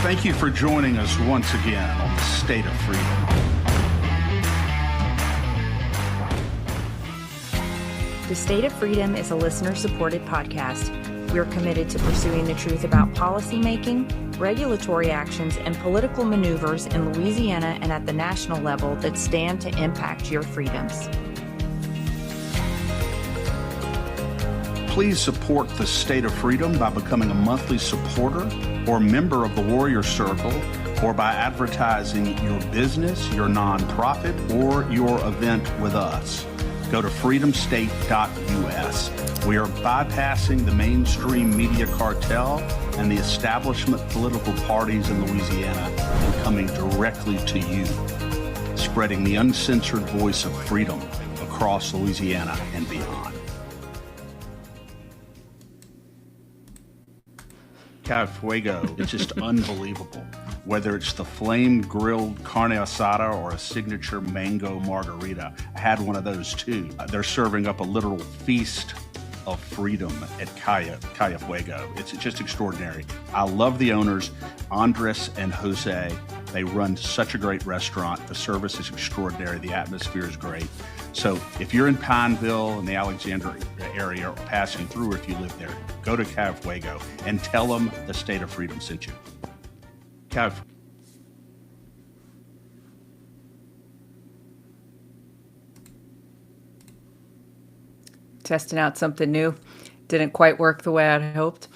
Thank you for joining us once again on the State of Freedom. The State of Freedom is a listener-supported podcast. We're committed to pursuing the truth about policymaking, regulatory actions, and political maneuvers in Louisiana and at the national level that stand to impact your freedoms. Please support the State of Freedom by becoming a monthly supporter or member of the Warrior Circle, or by advertising your business, your nonprofit, or your event with us. Go to freedomstate.us. We are bypassing the mainstream media cartel and the establishment political parties in Louisiana and coming directly to you, spreading the uncensored voice of freedom across Louisiana and beyond. Fuego, it's just unbelievable. Whether it's the flame-grilled carne asada or a signature mango margarita. I had one of those too. They're serving up a literal feast of freedom at Calle Fuego. It's just extraordinary. I love the owners, Andres and Jose. They run such a great restaurant. The service is extraordinary. The atmosphere is great. So if you're in Pineville and the Alexander area or passing through, or if you live there, go to Calle Fuego and tell them the State of Freedom sent you. Testing out something new. Didn't quite work the way I'd hoped.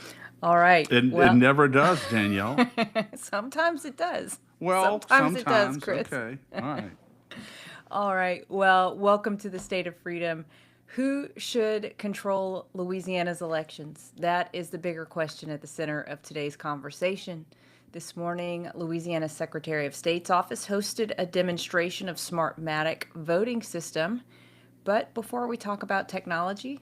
All right. It never does, Danielle. Sometimes it does. Well, sometimes it does, Chris. Okay. All right. All right. Well, welcome to the State of Freedom. Who should control Louisiana's elections? That is the bigger question at the center of today's conversation. This morning, Louisiana's Secretary of State's office hosted a demonstration of Smartmatic voting system. But before we talk about technology,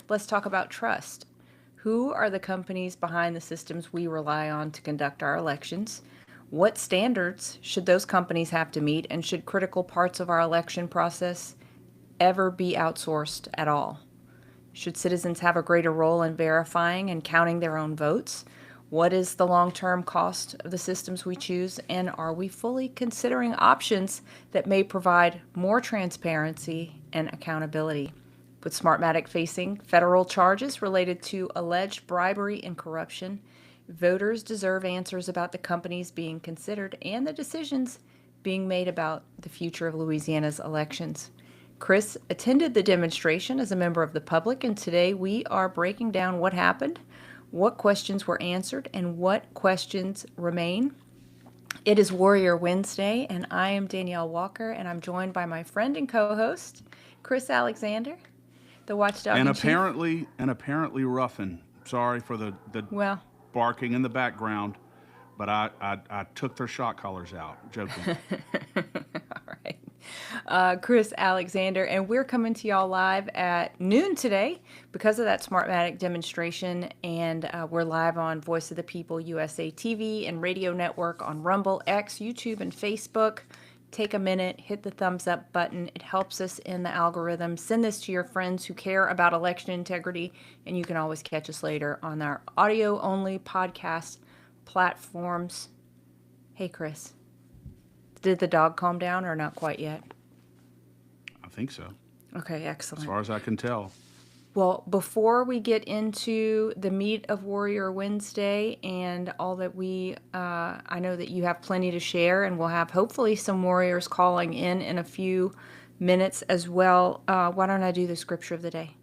let's talk about trust. Who are the companies behind the systems we rely on to conduct our elections? What standards should those companies have to meet, and should critical parts of our election process ever be outsourced at all? Should citizens have a greater role in verifying and counting their own votes? What is the long-term cost of the systems we choose, and are we fully considering options that may provide more transparency and accountability? With Smartmatic facing federal charges related to alleged bribery and corruption, voters deserve answers about the companies being considered and the decisions being made about the future of Louisiana's elections. Chris attended the demonstration as a member of the public, and today we are breaking down what happened, what questions were answered, and what questions remain. It is Warrior Wednesday, and I am Danielle Walker, and I'm joined by my friend and co-host, Chris Alexander, the Watchdog and in Chief. apparently Ruffin. Sorry for the barking in the background, but I took their shot collars out. Joking. All right. Chris Alexander, and we're coming to y'all live at noon today because of that Smartmatic demonstration, and we're live on Voice of the People USA TV and radio network on Rumble, X, YouTube, and Facebook. Take a minute, hit the thumbs up button. It helps us in the algorithm. Send this to your friends who care about election integrity, and you can always catch us later on our audio-only podcast platforms. Hey, Chris, did the dog calm down or not quite yet? I think so. Okay, excellent. As far as I can tell. Well, before we get into the meat of Warrior Wednesday and all that I know that you have plenty to share, and we'll have hopefully some warriors calling in a few minutes as well. Why don't I do the scripture of the day?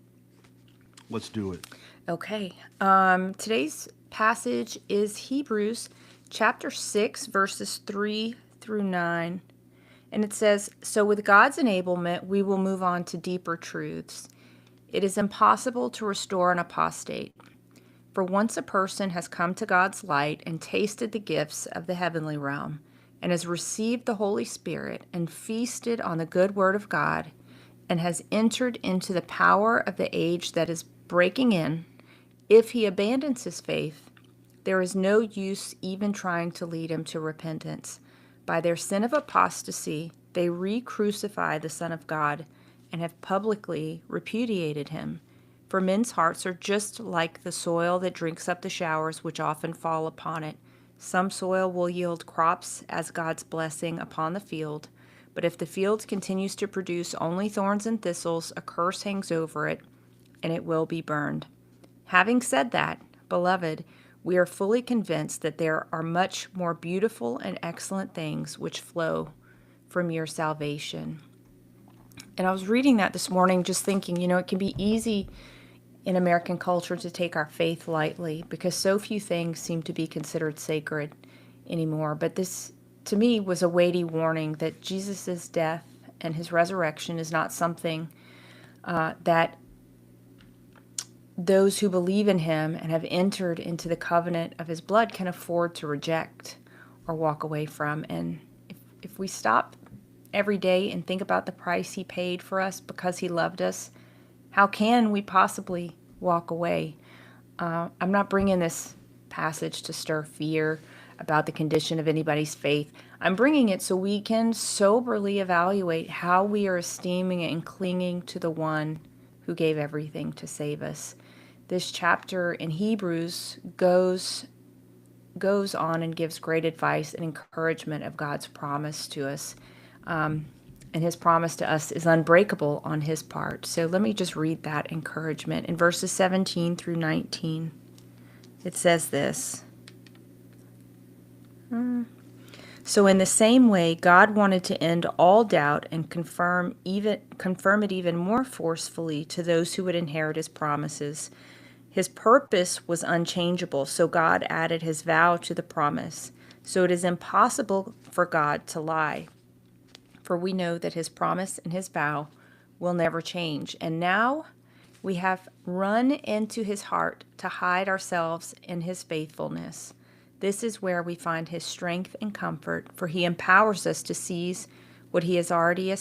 Let's do it. Okay. Today's passage is Hebrews chapter 6, verses 3 through 9. And it says, "So with God's enablement, we will move on to deeper truths. It is impossible to restore an apostate. For once a person has come to God's light and tasted the gifts of the heavenly realm, and has received the Holy Spirit and feasted on the good word of God, and has entered into the power of the age that is breaking in, if he abandons his faith, there is no use even trying to lead him to repentance. By their sin of apostasy, they re-crucify the Son of God and have publicly repudiated him. For men's hearts are just like the soil that drinks up the showers which often fall upon it. Some soil will yield crops as God's blessing upon the field, but if the field continues to produce only thorns and thistles, a curse hangs over it, and it will be burned. Having said that, beloved, we are fully convinced that there are much more beautiful and excellent things which flow from your salvation. And I was reading that this morning, just thinking, it can be easy in American culture to take our faith lightly because so few things seem to be considered sacred anymore. But this, to me, was a weighty warning that Jesus' death and his resurrection is not something that those who believe in him and have entered into the covenant of his blood can afford to reject or walk away from. And if we stop every day and think about the price he paid for us because he loved us, how can we possibly walk away? I'm not bringing this passage to stir fear about the condition of anybody's faith. I'm bringing it so we can soberly evaluate how we are esteeming and clinging to the one who gave everything to save us. This chapter in Hebrews goes on and gives great advice and encouragement of God's promise to us. And his promise to us is unbreakable on his part. So let me just read that encouragement. In verses 17 through 19, it says this. So in the same way, God wanted to end all doubt and confirm it even more forcefully to those who would inherit his promises. His purpose was unchangeable, so God added his vow to the promise. So it is impossible for God to lie. For we know that his promise and his vow will never change. And now we have run into his heart to hide ourselves in his faithfulness. This is where we find his strength and comfort, for he empowers us to seize what has already been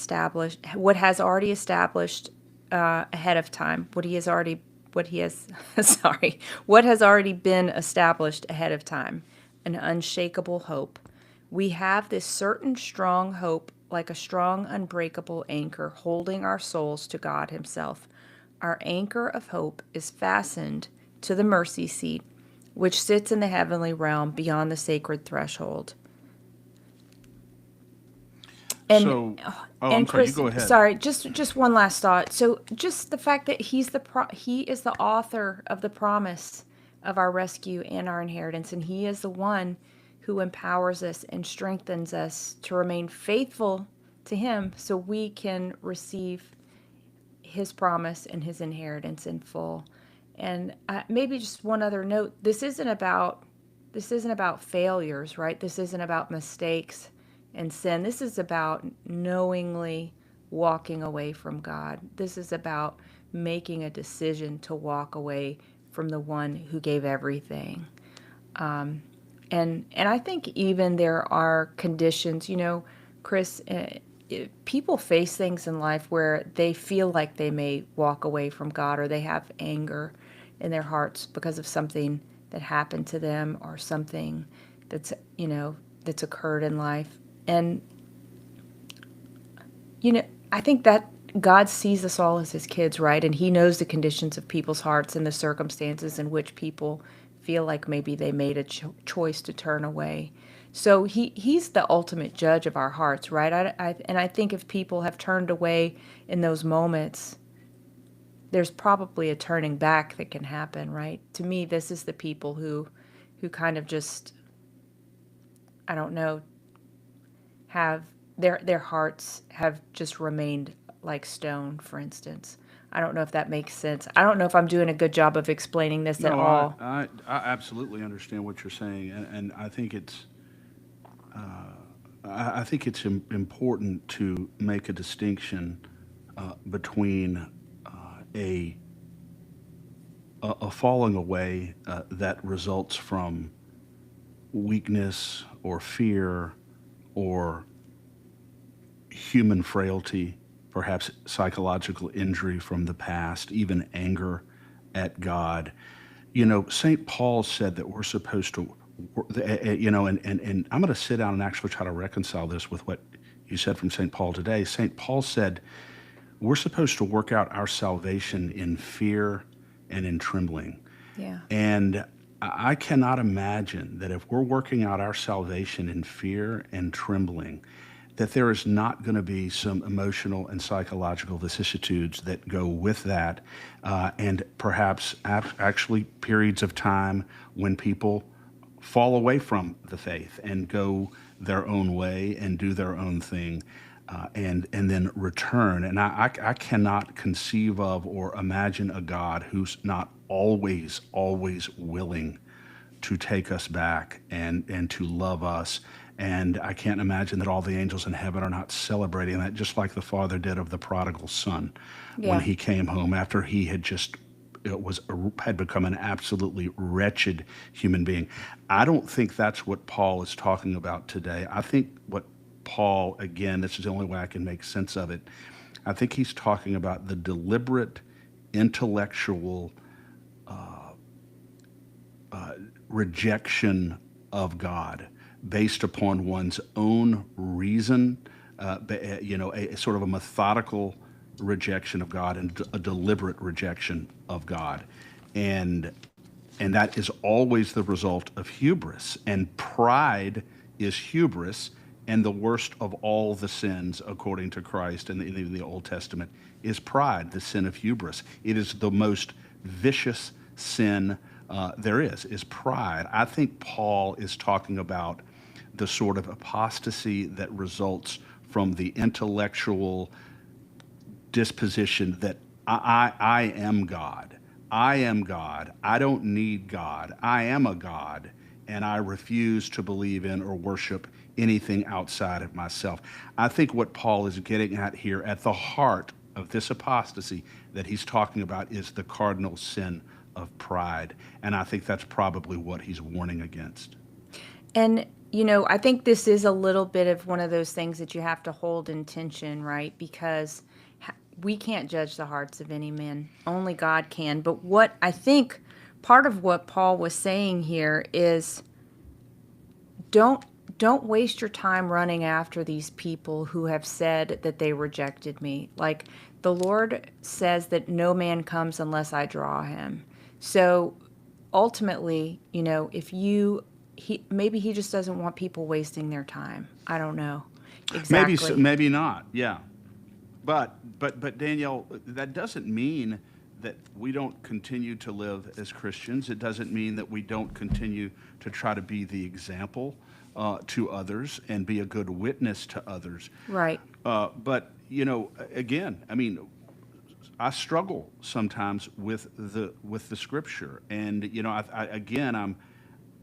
established ahead of time, an unshakable hope. We have this certain strong hope, like a strong, unbreakable anchor, holding our souls to God himself. Our anchor of hope is fastened to the mercy seat, which sits in the heavenly realm beyond the sacred threshold. And I'm sorry, Chris, you go ahead. sorry, just one last thought. So just the fact that he is the author of the promise of our rescue and our inheritance, and he is the one who empowers us and strengthens us to remain faithful to him so we can receive his promise and his inheritance in full. And maybe just one other note, this isn't about failures, right? This isn't about mistakes and sin. This is about knowingly walking away from God. This is about making a decision to walk away from the one who gave everything. And I think even there are conditions, Chris, people face things in life where they feel like they may walk away from God, or they have anger in their hearts because of something that happened to them or something that's occurred in life. And I think that God sees us all as his kids, right? And he knows the conditions of people's hearts and the circumstances in which people feel like maybe they made a choice to turn away. So he's the ultimate judge of our hearts, right? I think if people have turned away in those moments, there's probably a turning back that can happen, right? To me, this is the people who kind of just, I don't know, have their hearts have just remained like stone, for instance. I don't know if that makes sense. I don't know if I'm doing a good job of explaining this at No, all. I absolutely understand what you're saying, and I think it's important to make a distinction between a a falling away that results from weakness or fear or human frailty, perhaps psychological injury from the past, even anger at God. St. Paul said that we're supposed to, and I'm going to sit down and actually try to reconcile this with what you said from St. Paul today. St. Paul said we're supposed to work out our salvation in fear and in trembling. Yeah. And I cannot imagine that if we're working out our salvation in fear and trembling, that there is not going to be some emotional and psychological vicissitudes that go with that, and perhaps actually periods of time when people fall away from the faith and go their own way and do their own thing, and then return. And I cannot conceive of or imagine a God who's not always willing to take us back and to love us. And I can't imagine that all the angels in heaven are not celebrating that, just like the Father did of the prodigal son when Yeah. he came home after he had just had become an absolutely wretched human being. I don't think that's what Paul is talking about today. I think what Paul, again, this is the only way I can make sense of it. I think he's talking about the deliberate intellectual rejection of God based upon one's own reason, a sort of a methodical rejection of God and a deliberate rejection of God. And and that is always the result of hubris. And pride is hubris, and the worst of all the sins, according to Christ in the Old Testament, is pride, the sin of hubris. It is the most vicious sin there is pride. I think Paul is talking about the sort of apostasy that results from the intellectual disposition that I am God. I am God. I don't need God. I am a God, and I refuse to believe in or worship anything outside of myself. I think what Paul is getting at here, at the heart of this apostasy that he's talking about, is the cardinal sin of pride. And I think that's probably what he's warning against. And, I think this is a little bit of one of those things that you have to hold in tension, right? Because we can't judge the hearts of any man. Only God can. But what I think part of what Paul was saying here is don't waste your time running after these people who have said that they rejected me. Like the Lord says that no man comes unless I draw him. So ultimately, if maybe he just doesn't want people wasting their time. I don't know Maybe so, exactly. maybe not. Yeah. But Danielle, that doesn't mean that we don't continue to live as Christians. It doesn't mean that we don't continue to try to be the example to others and be a good witness to others. Right. But again, I mean, I struggle sometimes with the Scripture, and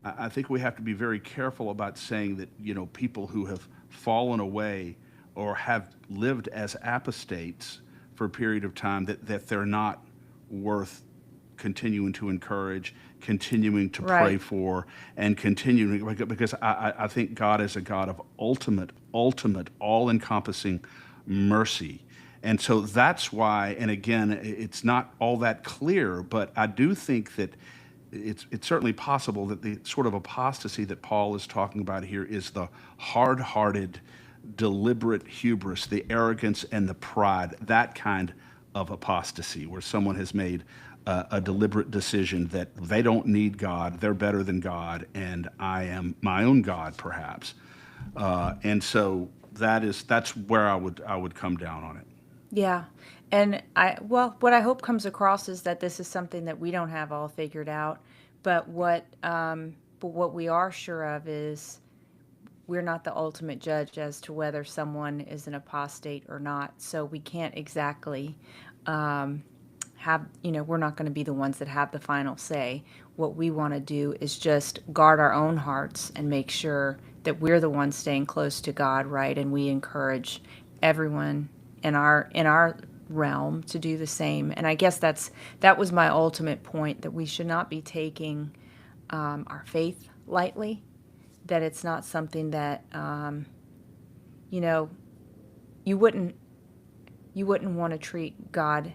I think we have to be very careful about saying that people who have fallen away or have lived as apostates for a period of time, that they're not worth continuing to encourage, continuing to pray Right. for, and continuing, because I think God is a God of ultimate, all-encompassing mercy. And so that's why, and again, it's not all that clear, but I do think that it's certainly possible that the sort of apostasy that Paul is talking about here is the hard-hearted, deliberate hubris, the arrogance and the pride, that kind of apostasy, where someone has made a deliberate decision that they don't need God, they're better than God, and I am my own God, perhaps. And so that's where I would come down on it. Yeah. And what I hope comes across is that this is something that we don't have all figured out, but what we are sure of is we're not the ultimate judge as to whether someone is an apostate or not. So we can't exactly we're not going to be the ones that have the final say. What we want to do is just guard our own hearts and make sure that we're the ones staying close to God, right? And we encourage everyone in our realm to do the same. And I guess that was my ultimate point, that we should not be taking our faith lightly, that it's not something that you know you wouldn't want to treat God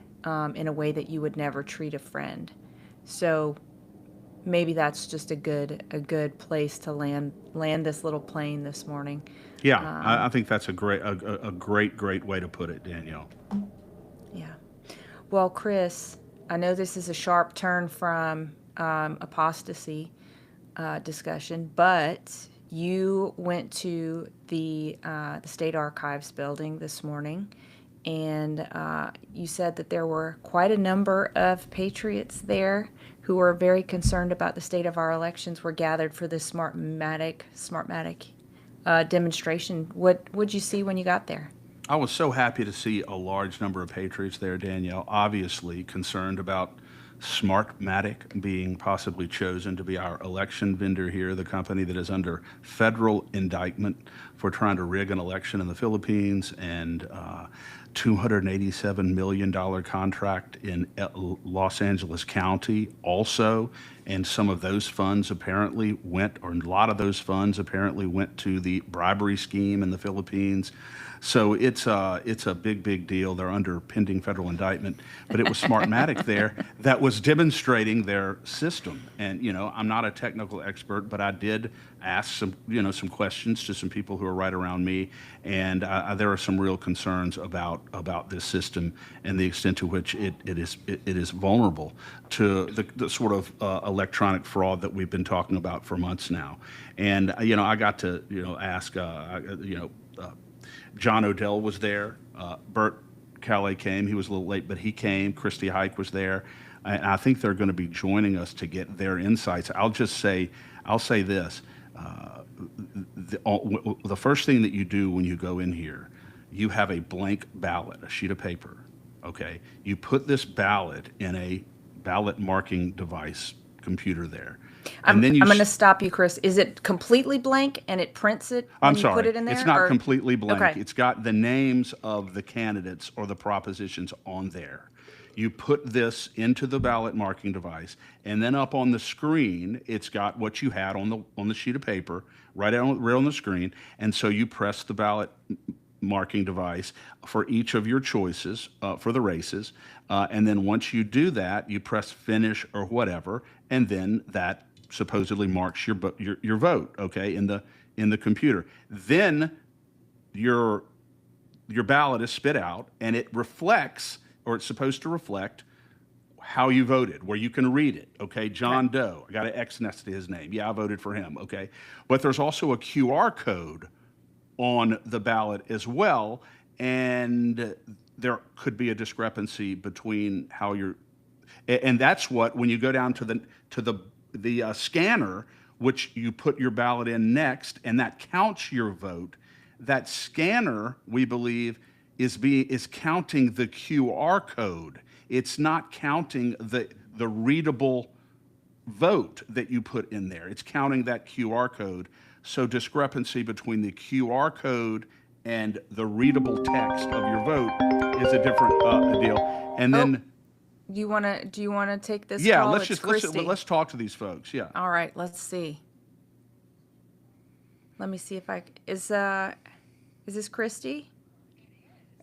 in a way that you would never treat a friend. So maybe that's just a good place to land this little plane this morning. Yeah, I Um, think that's a great way to put it, Danielle. yeah. Well, Chris, I know this is a sharp turn from apostasy discussion, but you went to the State Archives building this morning, and you said that there were quite a number of patriots there who were very concerned about the state of our elections were gathered for this Smartmatic demonstration. What would you see when you got there? I was so happy to see a large number of patriots there, Danielle, obviously concerned about Smartmatic being possibly chosen to be our election vendor here, the company that is under federal indictment for trying to rig an election in the Philippines, and $287 million contract in Los Angeles County also. And some of those funds apparently went, or a lot of those funds apparently went to the bribery scheme in the Philippines. So it's a big deal. They're under pending federal indictment. But it was Smartmatic there that was demonstrating their system. And, I'm not a technical expert, but I did ask some questions to some people who are right around me. And there are some real concerns about this system and the extent to which it is vulnerable to the sort of electronic fraud that we've been talking about for months now. And, I got to, ask, John Odell was there. Bert Calais came. He was a little late, but he came. Christy Hike was there. And I think they're going to be joining us to get their insights. I'll say this. The first thing that you do when you go in here, you have a blank ballot, a sheet of paper, okay? You put this ballot in a ballot marking device computer there. I'm going to stop you, Chris. Is it completely blank and it prints it when you put it in there? It's not completely blank. Okay. It's got the names of the candidates or the propositions on there. You put this into the ballot marking device, and then up on the screen, it's got what you had on the sheet of paper right on the screen. And so you press the ballot marking device for each of your choices for the races. And then once you do that, you press finish or whatever, and then that supposedly marks your vote, okay, in the computer. Then your ballot is spit out, and it reflects, or it's supposed to reflect, how you voted, where you can read it, okay? John Doe, I got an X next to his name. Yeah, I voted for him, okay? But there's also a QR code on the ballot as well, and there could be a discrepancy between how you're, and that's what, when you go down to the scanner, which you put your ballot in next, and that counts your vote. That scanner, we believe, is counting the QR code. It's not counting the readable vote that you put in there. It's counting that QR code. So discrepancy between the QR code and the readable text of your vote is a different deal. And then, do you want to take this yeah, call? let's talk to these folks. Yeah. All right, let's see. Let me see if is this Christy?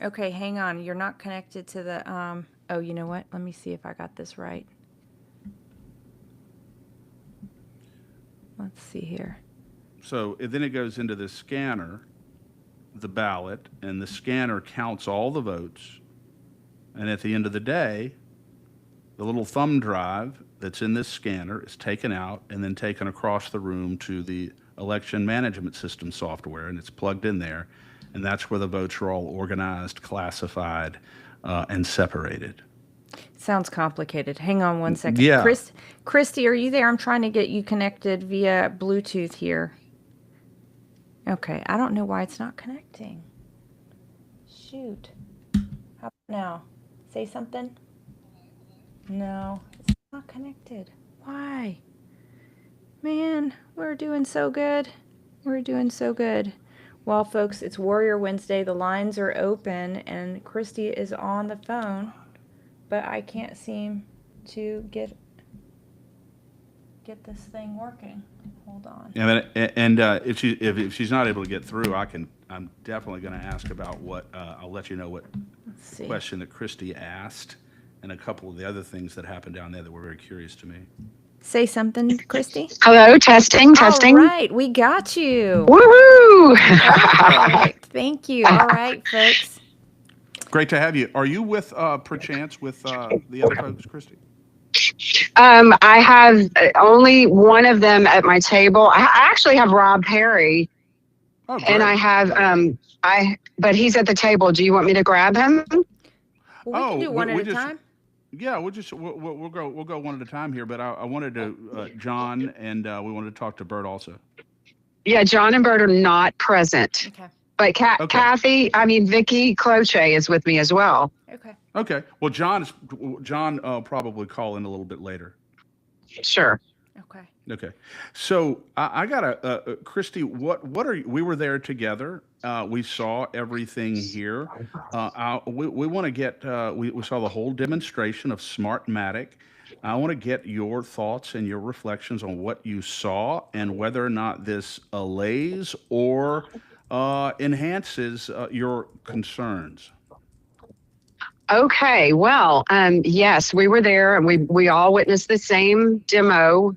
Okay, hang on. You're not connected to the oh, you know what? Let me see if I got this right. Let's see here. So then it goes into the scanner, the ballot, and the scanner counts all the votes. And at the end of the day, the little thumb drive that's in this scanner is taken out and then taken across the room to the election management system software, and it's plugged in there. And that's where the votes are all organized, classified, and separated. Sounds complicated. Hang on one second. Yeah. Christy, are you there? I'm trying to get you connected via Bluetooth here. Okay, I don't know why it's not connecting. Shoot. How about now? Say something? No, it's not connected. Why? Man, we're doing so good. We're doing so good. Well, folks, it's Warrior Wednesday. The lines are open, and Christy is on the phone, but I can't seem to get this thing working. Hold on. Yeah, and if she's not able to get through, I'm definitely going to ask about what I'll let you know what question that Christy asked, and a couple of the other things that happened down there that were very curious to me. Say something, Christy. Hello, testing. All right, we got you. Woohoo! Perfect. Thank you. All right, folks. Great to have you. Are you with, perchance, with the other folks, Christy? I have only one of them at my table. I actually have Rob Perry, Oh, and I great. have but he's at the table. Do you want me to grab him? Well, we can Oh, do one at we a just time. yeah, we'll go one at a time here. But I wanted to John, and we wanted to talk to Bert also. Yeah, John and Bert are not present, Okay. but Okay. Vicky Cloche is with me as well. Okay. Okay. Well, John probably call in a little bit later. Sure. Okay. Okay. So I got Christy. What are we were there together. We saw everything here. We want to get. We saw the whole demonstration of Smartmatic. I want to get your thoughts and your reflections on what you saw and whether or not this allays or enhances your concerns. Okay, well, yes, we were there and we all witnessed the same demo,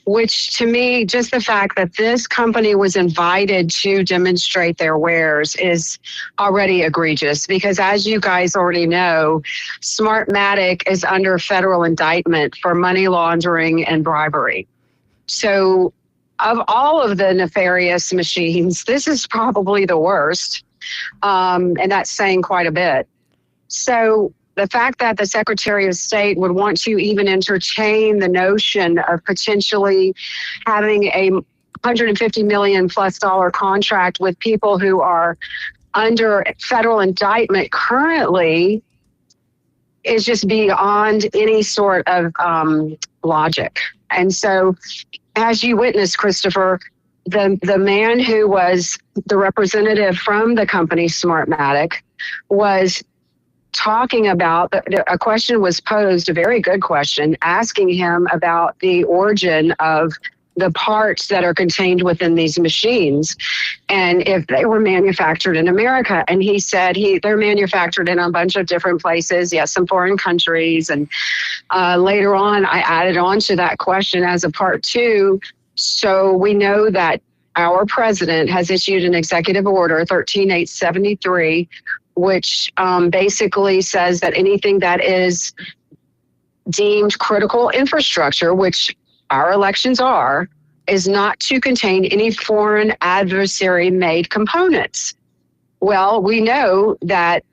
which to me, just the fact that this company was invited to demonstrate their wares is already egregious because as you guys already know, Smartmatic is under federal indictment for money laundering and bribery. So of all of the nefarious machines, this is probably the worst. And that's saying quite a bit. So the fact that the Secretary of State would want to even entertain the notion of potentially having a $150 million plus contract with people who are under federal indictment currently is just beyond any sort of logic. And so, as you witnessed, Christopher, the man who was the representative from the company Smartmatic was talking about a question was posed, a very good question, asking him about the origin of the parts that are contained within these machines and if they were manufactured in America. And he said they're manufactured in a bunch of different places, yes, some foreign countries. And later on, I added on to that question as a part two. So we know that our president has issued an executive order, 13873, which basically says that anything that is deemed critical infrastructure, which our elections are, is not to contain any foreign adversary-made components. Well, we know that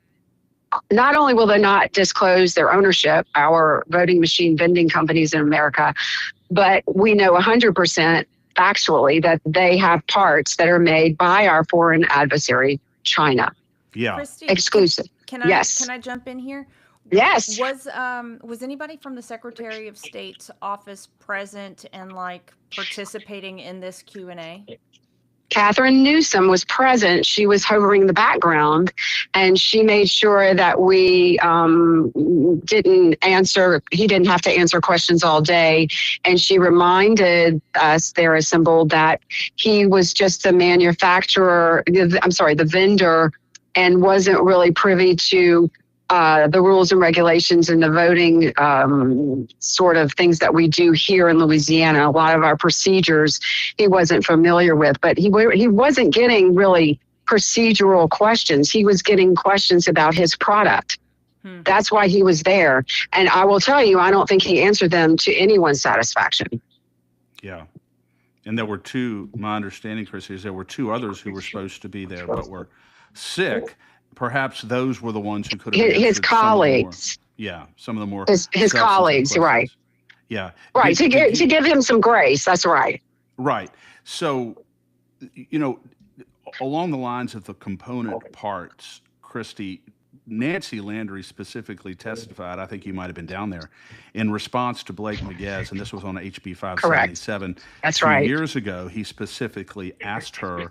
not only will they not disclose their ownership, our voting machine vending companies in America, but we know 100% factually that they have parts that are made by our foreign adversary, China. Yeah. Christy, Exclusive. Yes. Can I jump in here? Yes. Was anybody from the Secretary of State's office present and like participating in this Q&A? Catherine Newsom was present. She was hovering in the background, and she made sure that we didn't answer. He didn't have to answer questions all day, and she reminded us there assembled that he was just the manufacturer. I'm sorry, the vendor, and wasn't really privy to the rules and regulations and the voting sort of things that we do here in Louisiana. A lot of our procedures he wasn't familiar with, but he wasn't getting really procedural questions. He was getting questions about his product. That's why he was there. And I will tell you, I don't think he answered them to anyone's satisfaction. Yeah. And there were my understanding, Chris, is there were two others who were supposed to be there but were sick. Perhaps those were the ones who could have his colleagues. Some of the more his colleagues, questions. right? Yeah, right. To give him some grace. That's right. Right. So, along the lines of the component parts, Christy, Nancy Landry specifically testified, I think you might have been down there, in response to Blake Miguez, and this was on HB 577. That's right. 2 years ago, he specifically asked her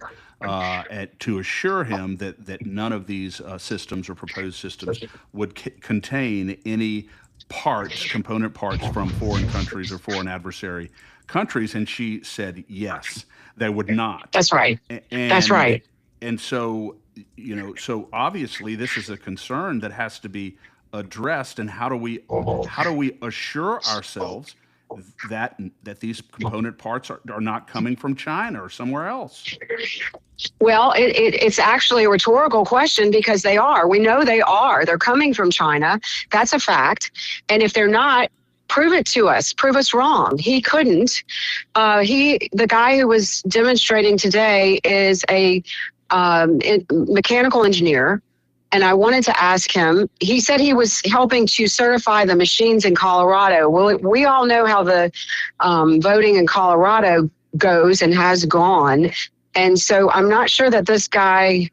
to assure him that none of these systems or proposed systems would contain any component parts from foreign countries or foreign adversary countries, and she said yes, they would not. That's right. That's right. And so, so obviously this is a concern that has to be addressed. And how do we assure ourselves that these component parts are not coming from China or somewhere else? Well, it's actually a rhetorical question because they are. We know they are. They're coming from China. That's a fact. And if they're not, prove it to us, prove us wrong. He couldn't. The guy who was demonstrating today is a mechanical engineer. And I wanted to ask him, he said he was helping to certify the machines in Colorado. Well, we all know how the voting in Colorado goes and has gone. And so I'm not sure that this guy,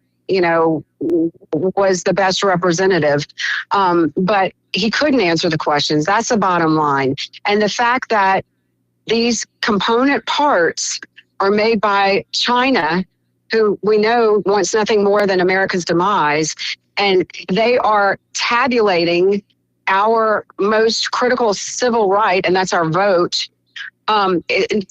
was the best representative. But he couldn't answer the questions. That's the bottom line. And the fact that these component parts are made by China, who we know wants nothing more than America's demise, and they are tabulating our most critical civil right, and that's our vote.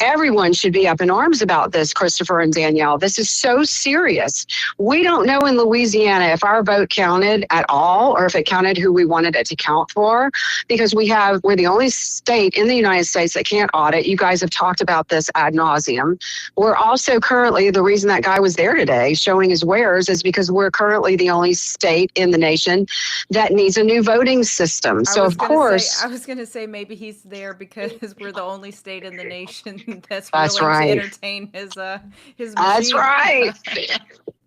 Everyone should be up in arms about this, Christopher and Danielle. This is so serious. We don't know in Louisiana if our vote counted at all or if it counted who we wanted it to count for, because we're the only state in the United States that can't audit. You guys have talked about this ad nauseum. We're also currently, the reason that guy was there today showing his wares is because we're currently the only state in the nation that needs a new voting system. So of course, I was going to say maybe he's there because we're the only state in the nation that's That's willing right. to entertain his machine. That's right.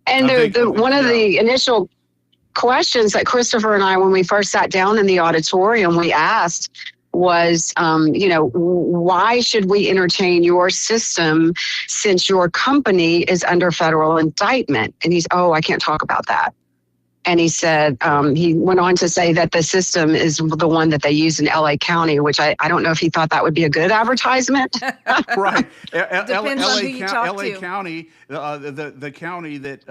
And one of the initial questions that Christopher and I, when we first sat down in the auditorium, we asked was, why should we entertain your system since your company is under federal indictment? And I can't talk about that. And he said, he went on to say that the system is the one that they use in LA County, which I don't know if he thought that would be a good advertisement. Right. Depends on who you talk LA to. County, the county that,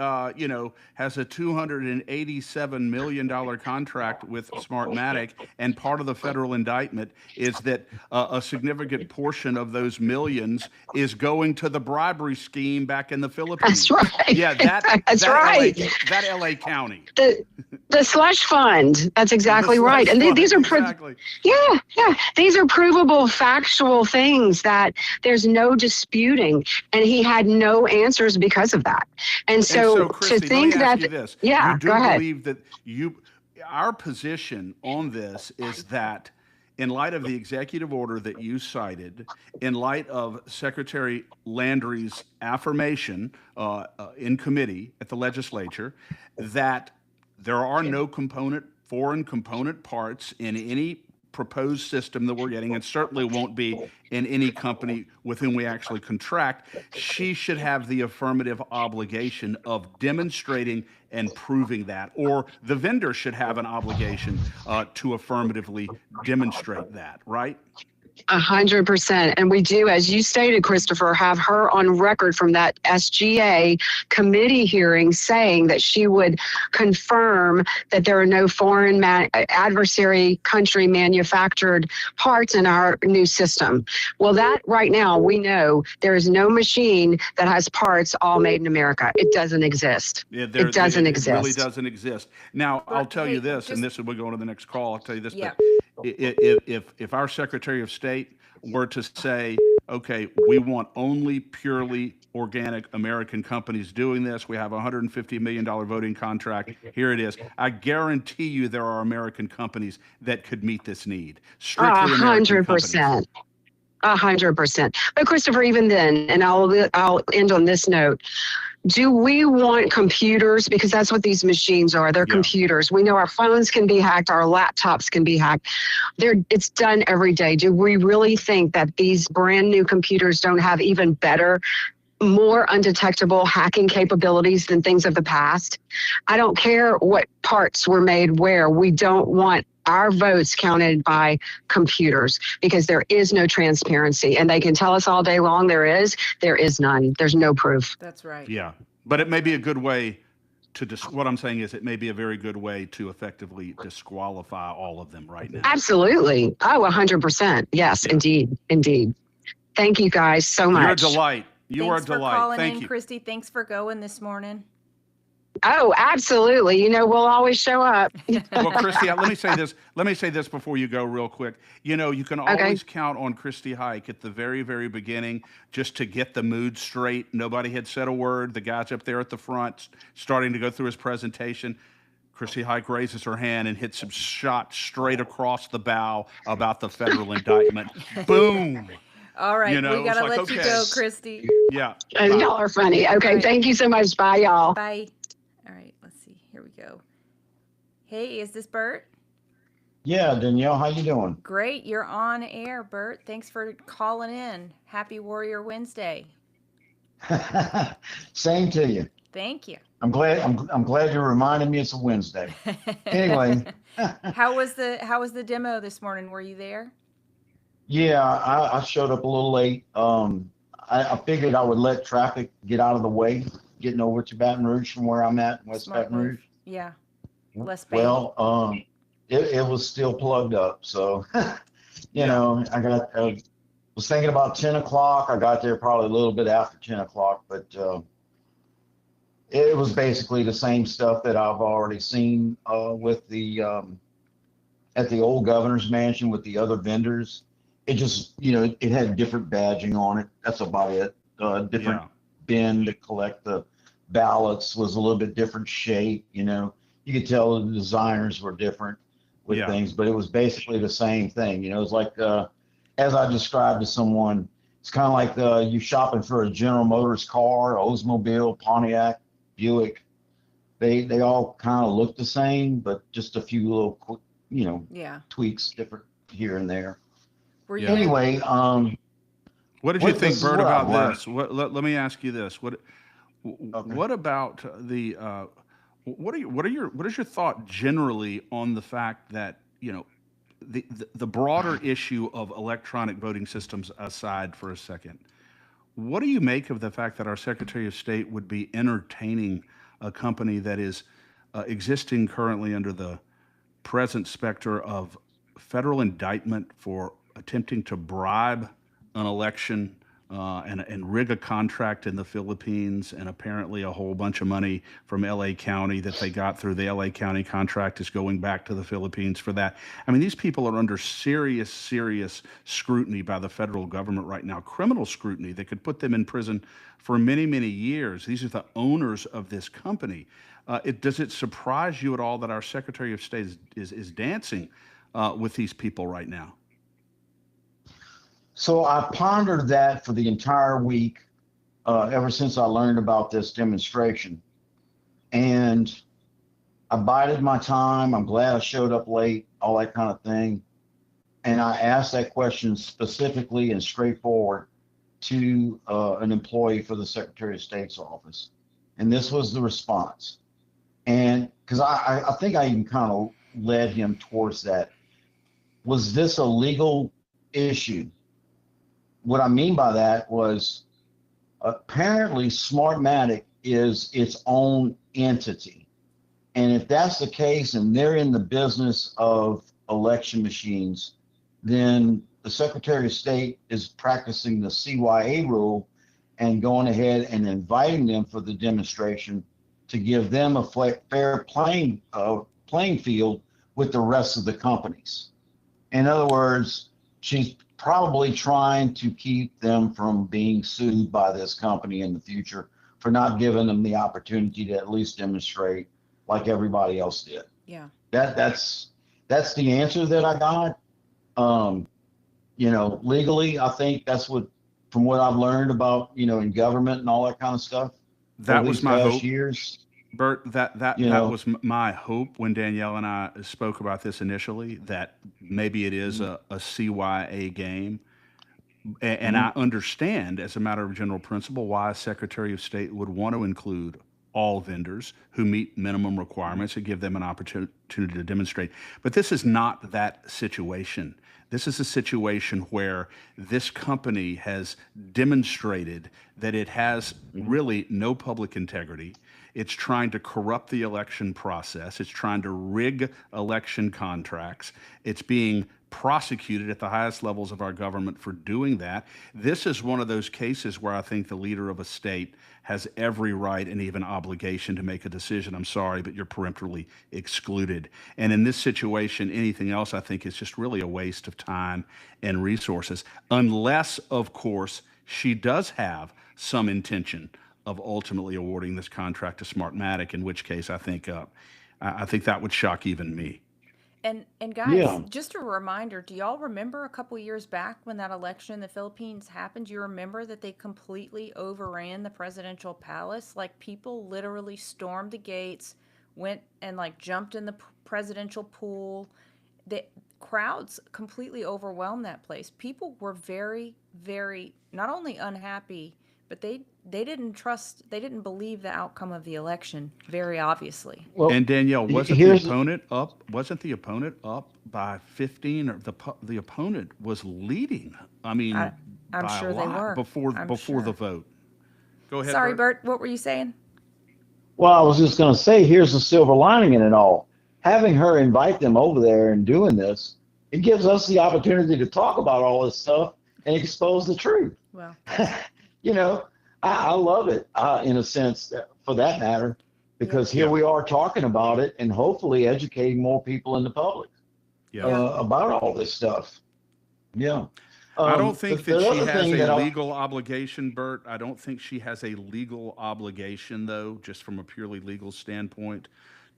has a $287 million contract with Smartmatic. And part of the federal indictment is that a significant portion of those millions is going to the bribery scheme back in the Philippines. That's right. Yeah, that's right. That LA County. The slush fund. That's exactly right. And these are exactly. These are provable, factual things that there's no disputing. And he had no answers because of that. And so Christy, to think that, you this. yeah, you do go ahead. believe that our position on this is that in light of the executive order that you cited, in light of Secretary Landry's affirmation in committee at the legislature, that there are no foreign component parts in any proposed system that we're getting, and certainly won't be in any company with whom we actually contract, she should have the affirmative obligation of demonstrating and proving that, or the vendor should have an obligation to affirmatively demonstrate that, right? 100%. And we do, as you stated, Christopher, have her on record from that SGA committee hearing saying that she would confirm that there are no foreign adversary country manufactured parts in our new system. Well, that right now we know there is no machine that has parts all made in America. It doesn't exist. It doesn't exist. It really doesn't exist. Now, I'll tell you this, and this is, we'll go on to the next call. I'll tell you this, Yeah. but if our Secretary of State were to say, okay, we want only purely organic American companies doing this, we have a $150 million voting contract, here it is, I guarantee you there are American companies that could meet this need. Strictly American companies. 100%. But Christopher, even then, and I'll end on this note, do we want computers? Because that's what these machines are. They're computers. We know our phones can be hacked. Our laptops can be hacked. It's done every day. Do we really think that these brand new computers don't have even better, more undetectable hacking capabilities than things of the past? I don't care what parts were made where. We don't want our votes counted by computers because there is no transparency, and they can tell us all day long there is none. There's no proof. That's right. Yeah, but it may be a good way to what I'm saying is it may be a very good way to effectively disqualify all of them right now. Absolutely. Oh, 100%. Yes, yeah. Indeed. Thank you guys so much. You're a delight. You are a delight. Thanks for calling Thank in, you. Christy. Thanks for going this morning. Oh, absolutely. We'll always show up. Well, Christy, let me say this before you go real quick. You can always count on Christy Hike at the very, very beginning just to get the mood straight. Nobody had said a word. The guy's up there at the front starting to go through his presentation. Chrissy Hike raises her hand and hits some shot straight across the bow about the federal indictment. Boom. All right, You know, we it was gotta like, let you okay, go, Christy. yeah, bye. Y'all are funny. Okay, right. thank you so much. Bye, y'all. Bye. All right, let's see. Here we go. Hey, is this Bert? Yeah, Danielle, how you doing? Great, you're on air, Bert. Thanks for calling in. Happy Warrior Wednesday. Same to you. Thank you. I'm glad. I'm glad you reminded me it's a Wednesday. Anyway, How was the demo this morning? Were you there? yeah, I showed up a little late. I figured I would let traffic get out of the way, getting over to Baton Rouge from where I'm at, West Smart Baton move. Rouge. Yeah. Less bang. Well, it was still plugged up, so you know, I was thinking about 10 o'clock. I got there probably a little bit after 10 o'clock, but it was basically the same stuff that I've already seen with the at the old governor's mansion with the other vendors. It just, you know, it had different badging on it. That's about it. Different bin to collect the ballots was a little bit different shape. You know, you could tell the designers were different with things, but it was basically the same thing. You know, it's like as I described to someone, it's kind of like you shopping for a General Motors car, Oldsmobile, Pontiac, Buick. They all kind of look the same, but just a few little, you know, tweaks different here and there. Anyway, what did you think, Bert, about this? Let me ask you this: what about the what is your thought generally on the fact that, you know, the broader issue of electronic voting systems aside for a second? What do you make of the fact that our Secretary of State would be entertaining a company that is existing currently under the present specter of federal indictment for attempting to bribe an election and rig a contract in the Philippines, and apparently a whole bunch of money from LA County that they got through the LA County contract is going back to the Philippines for that? I mean, these people are under serious scrutiny by the federal government right now, criminal scrutiny that could put them in prison for many years. These are the owners of this company. Does it surprise you at all that our Secretary of State is dancing with these people right now? So I pondered that for the entire week, ever since I learned about this demonstration. And I bided my time. I'm glad I showed up late, all that kind of thing. And I asked that question specifically and straightforward to an employee for the Secretary of State's office. And this was the response. And because I think I even kind of led him towards that. Was this a legal issue? What I mean by that was apparently Smartmatic is its own entity. And if that's the case and they're in the business of election machines, then the Secretary of State is practicing the CYA rule and going ahead and inviting them for the demonstration to give them a fair playing field with the rest of the companies. In other words, she's probably trying to keep them from being sued by this company in the future for not giving them the opportunity to at least demonstrate like everybody else did. Yeah. That's the answer that I got. You know, legally, I think that's what, from what I've learned about, you know, in government and all that kind of stuff. That was my hope. Years. Bert, that was my hope when Danielle and I spoke about this initially, that maybe it is a CYA game. And I understand, as a matter of general principle, why a Secretary of State would want to include all vendors who meet minimum requirements and give them an opportunity to demonstrate. But this is not that situation. This is a situation where this company has demonstrated that it has really no public integrity. It's trying to corrupt the election process. It's trying to rig election contracts. It's being prosecuted at the highest levels of our government for doing that. This is one of those cases where I think the leader of a state has every right and even obligation to make a decision. I'm sorry, but you're peremptorily excluded. And in this situation, anything else, I think, is just really a waste of time and resources, unless, of course, she does have some intention of ultimately awarding this contract to Smartmatic, in which case I think I think that would shock even me. And guys, Yeah. just a reminder, do y'all remember a couple years back when that election in the Philippines happened? Do you remember that they completely overran the presidential palace? Like people literally stormed the gates, went and like jumped in the presidential pool. The crowds completely overwhelmed that place. People were very, very not only unhappy, but they didn't trust, they didn't believe the outcome of the election, very obviously. Well, And Danielle, here's wasn't the opponent up by 15, or the opponent was leading? I mean, I I'm by a sure they lot were. I'm before the sure. vote. Go ahead, Sorry, Bert. Bert, what were you saying? Well, I was just going to say, here's the silver lining in it all. Having her invite them over there and doing this, it gives us the opportunity to talk about all this stuff and expose the truth. Well, You know, I love it in a sense, for that matter, yeah, because here Yeah, we are talking about it and hopefully educating more people in the public yeah. yeah, about all this stuff. Yeah. I don't think that The she other has thing a that I, legal obligation, Bert. I don't think she has a legal obligation, though, just from a purely legal standpoint,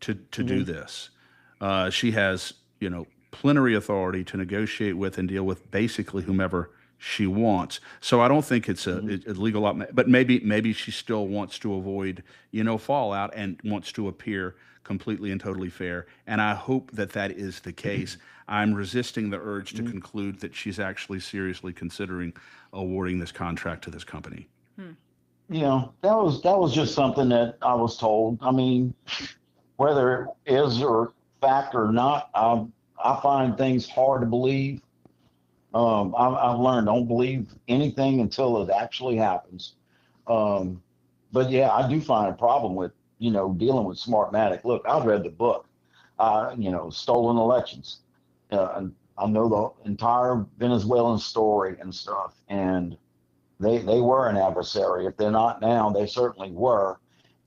to do Mhm. this. She has, plenary authority to negotiate with and deal with basically whomever she wants. So I don't think it's Mhm. a legal, but maybe she still wants to avoid, fallout and wants to appear completely and totally fair. And I hope that that is the case. I'm resisting the urge to Mhm. conclude that she's actually seriously considering awarding this contract to this company. hmm, That was just something that I was told. I mean, whether it is or fact or not, I find things hard to believe. I've learned don't believe anything until it actually happens. Um, but yeah, I do find a problem with dealing with Smartmatic. Look, I've read the book. Stolen elections. And I know the entire Venezuelan story and stuff, and they were an adversary. If they're not now, they certainly were.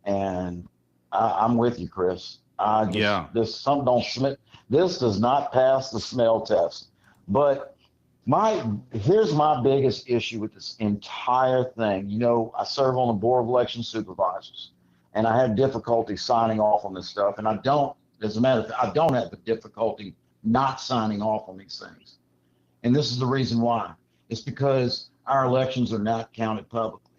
And I'm with you, Chris. I just Yeah. this some don't smell. This does not pass the smell test. But my here's my biggest issue with this entire thing. I serve on the board of election supervisors, and I had difficulty signing off on this stuff. And I don't, as a matter of fact, I don't have the difficulty not signing off on these things. And this is the reason why. It's because our elections are not counted publicly.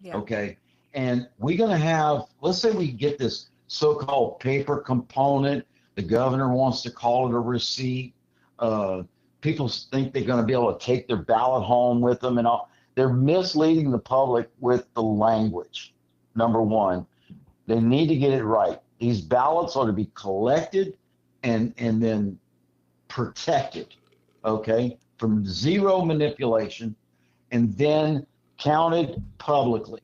yeah, Okay. And we're going to have, let's say we get this so called paper component. The governor wants to call it a receipt. Uh, People think they're going to be able to take their ballot home with them and all. They're misleading the public with the language. Number one, they need to get it right. These ballots are to be collected and then protected, okay, from zero manipulation and then counted publicly.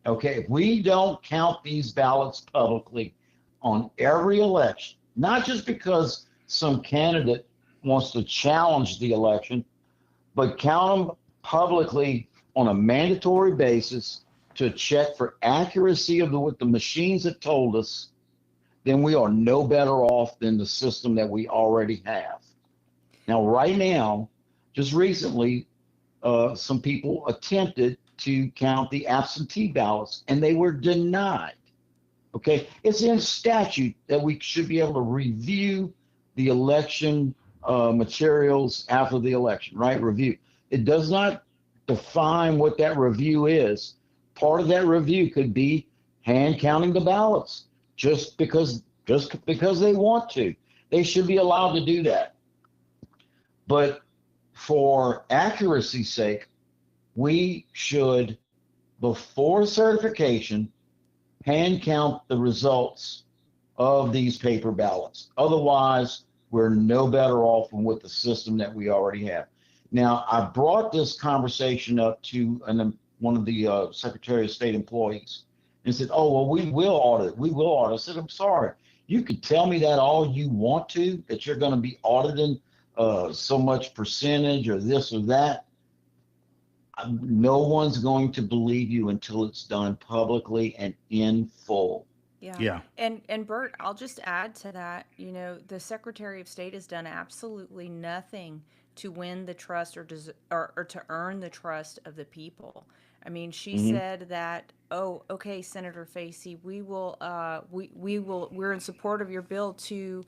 Okay, if we don't count these ballots publicly on every election, not just because some candidate wants to challenge the election, but count them publicly on a mandatory basis to check for accuracy of what the machines have told us, then we are no better off than the system that we already have. Now, right now, just recently, some people attempted to count the absentee ballots and they were denied. Okay, it's in statute that we should be able to review the election materials after the election, right? Review. It does not define what that review is. Part of that review could be hand counting the ballots, just because they want to. They should be allowed to do that. But for accuracy's sake, we should, before certification, hand count the results of these paper ballots. Otherwise, we're no better off than with the system that we already have. Now, I brought this conversation up to one of the Secretary of State employees and said, oh, well, we will audit. We will audit. I said, I'm sorry. You could tell me that all you want to, that you're going to be auditing so much percentage or this or that. No one's going to believe you until it's done publicly and in full. yeah. Yeah. And Bert, I'll just add to that. You know, the Secretary of State has done absolutely nothing to win the trust or to earn the trust of the people. I mean, she Hmm. said that, oh, okay, Senator Facey, we're in support of your bill to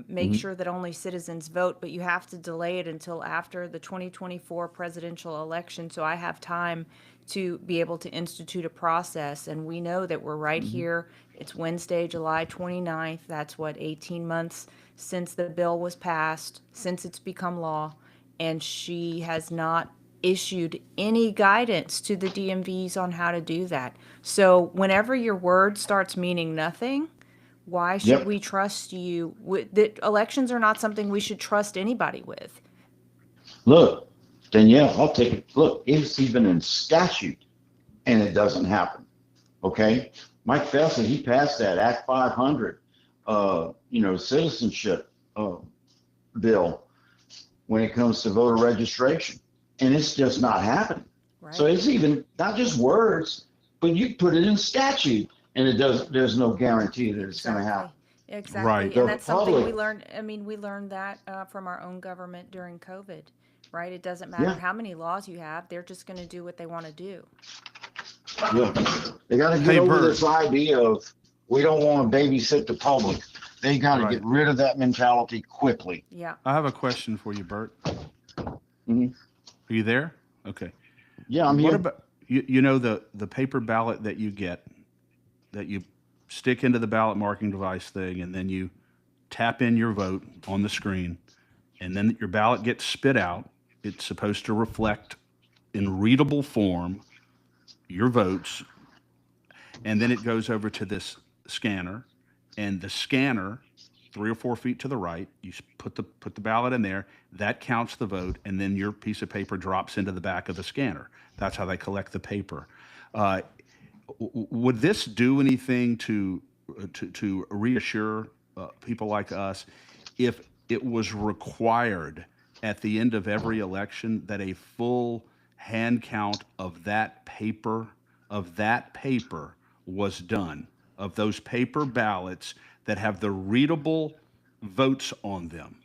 make Hmm. sure that only citizens vote, but you have to delay it until after the 2024 presidential election. So I have time to be able to institute a process. And we know that we're right Hmm. here. It's Wednesday, July 29th. That's what, 18 months since the bill was passed, since it's become law. And she has not issued any guidance to the DMVs on how to do that. So whenever your word starts meaning nothing, why should Yep. we trust you? That elections are not something we should trust anybody with. Look, Danielle, I'll take it. Look, it's even in statute, and it doesn't happen. Okay, Mike Felton, he passed that Act 500, citizenship uh, bill when it comes to voter registration, and it's just not happening. So Right. it's even not just words, but you put it in statute, and it does. There's no guarantee that it's going to happen. Exactly. Exactly. Right. And The that's something we public, learned. I mean, we learned that from our own government during COVID, right? It doesn't matter yeah, how many laws you have, they're just going to do what they want to do. yeah, they got to get Hey, over Bert. this idea of we don't want to babysit the public. They got to Right. get rid of that mentality quickly. Yeah. I have a question for you, Bert. Mhm. Are you there? Okay. Yeah, I'm What here. about the paper ballot that you get that you stick into the ballot marking device thing, and then you tap in your vote on the screen, and then your ballot gets spit out. It's supposed to reflect in readable form your votes, and then it goes over to this scanner, and the scanner, 3 or 4 feet to the right, you put the ballot in there. That counts the vote, and then your piece of paper drops into the back of the scanner. That's how they collect the paper. Uh, would this do anything to reassure people like us if it was required at the end of every election that a full hand count of that paper was done, of those paper ballots that have the readable votes on them,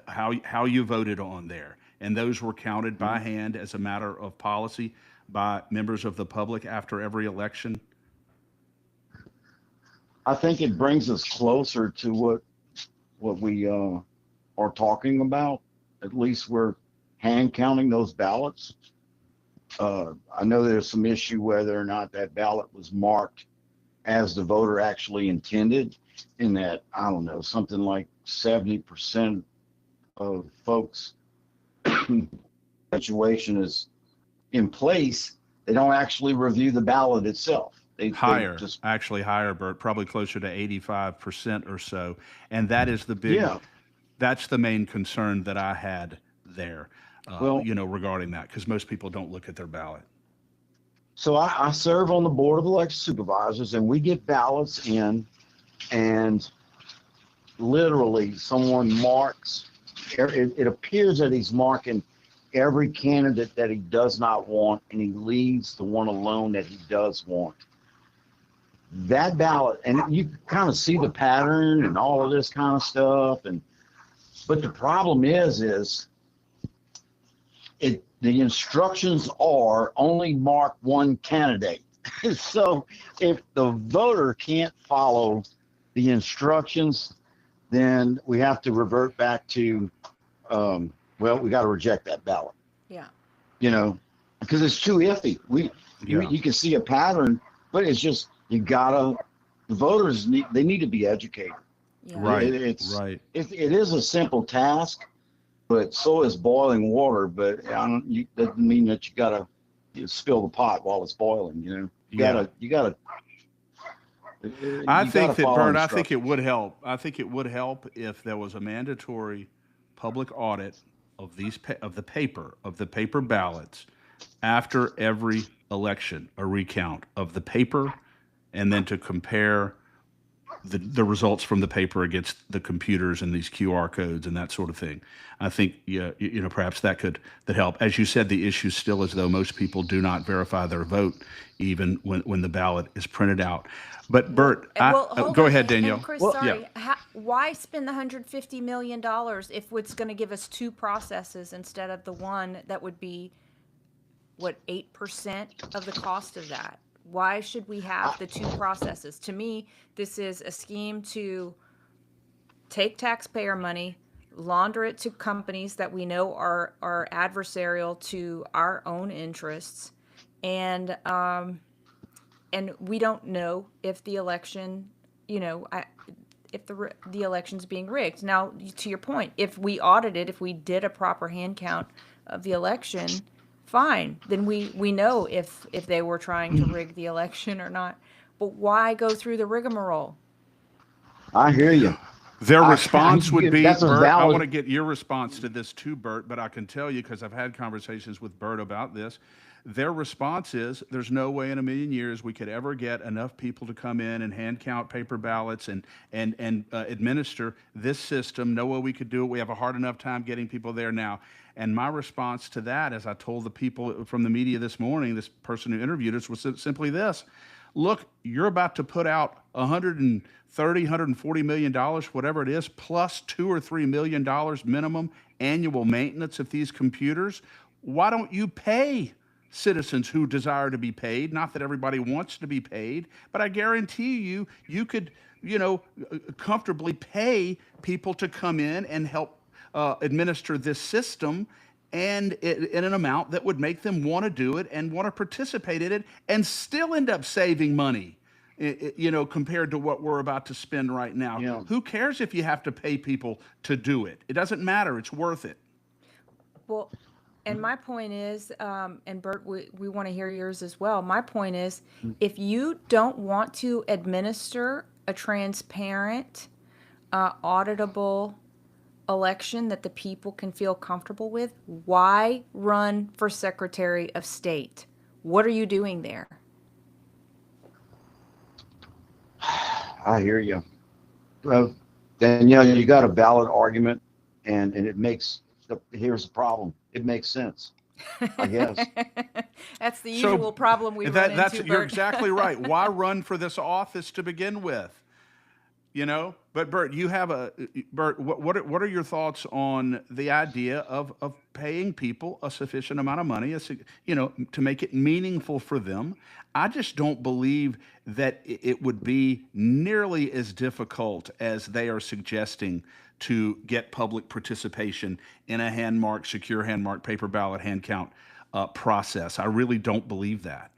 how you voted on there, and those were counted by Mhm. hand as a matter of policy by members of the public after every election? I think it brings us closer to what we are talking about. At least we're hand counting those ballots. I know there's some issue whether or not that ballot was marked as the voter actually intended, in that, I don't know, something like 70% of folks' situation is in place. They don't actually review the ballot itself. They Higher, just, actually higher, Bert, probably closer to 85% or so. And that is yeah. that's the main concern that I had there, Well, regarding that, because most people don't look at their ballot. so I serve on the board of election supervisors, and we get ballots in, and literally someone marks. It appears that he's marking every candidate that he does not want, and he leaves the one alone that he does want. That ballot, and you kind of see the pattern and all of this kind of stuff, and but the problem is the instructions are only mark one candidate. So if the voter can't follow the instructions, then we have to revert back to, we got to reject that ballot, Yeah. you know, because it's too iffy. Yeah. You can see a pattern, but it's just, the voters need to be educated. Yeah. Right. It's, Right. it is a simple task, but so is boiling water. But doesn't mean that you gotta spill the pot while it's boiling. Yeah. You gotta I you gotta think that, follow Bert, I think it instructions. would help. I think it would help if there was a mandatory public audit of the paper ballots after every election, a recount of the paper, and then to compare the results from the paper against the computers and these QR codes and that sort of thing. I think, yeah, perhaps that help. As you said, the issue still is though most people do not verify their vote even when the ballot is printed out. But Well, Bert, well, hold go on, ahead, and Danielle. Chris, Well, Yeah. sorry. Why spend the $150 million if it's going to give us two processes instead of the one that would be what, 8% of the cost of that? Why should we have the two processes? To me, this is a scheme to take taxpayer money, launder it to companies that we know are adversarial to our own interests, and we don't know if the election, if the election's being rigged. Now, to your point, if we audited, if we did a proper hand count of the election, fine. Then we know if they were trying to rig the election or not. But why go through the rigmarole? I hear you. Their response would be, that's a Bert, I want valid. to get your response to this too, Bert, but I can tell you because I've had conversations with Bert about this. Their response is there's no way in a million years we could ever get enough people to come in and hand count paper ballots and administer this system. No way we could do it. We have a hard enough time getting people there now. And my response to that, as I told the people from the media this morning, this person who interviewed us, was simply this. Look, you're about to put out $130, $140 million, whatever it is, plus $2 or $3 million minimum annual maintenance of these computers. Why don't you pay citizens who desire to be paid? Not that everybody wants to be paid, but I guarantee you, you could, comfortably pay people to come in and help administer this system, and in an amount that would make them want to do it and want to participate in it and still end up saving money, compared to what we're about to spend right now. Yeah. Who cares if you have to pay people to do it? It doesn't matter. It's worth it. Well, and my point is, and Bert, we want to hear yours as well. My point is, if you don't want to administer a transparent, auditable election that the people can feel comfortable with, why run for Secretary of State? What are you doing there? I hear you. Well, Danielle, you got a valid argument, and it makes. Here's the problem. It makes sense, I guess. That's the usual problem we run into, You're Bert. exactly right. Why run for this office to begin with? But Bert, what are your thoughts on the idea of paying people a sufficient amount of money, to make it meaningful for them? I just don't believe that it would be nearly as difficult as they are suggesting to get public participation in a secure hand-marked paper ballot hand count process. I really don't believe that.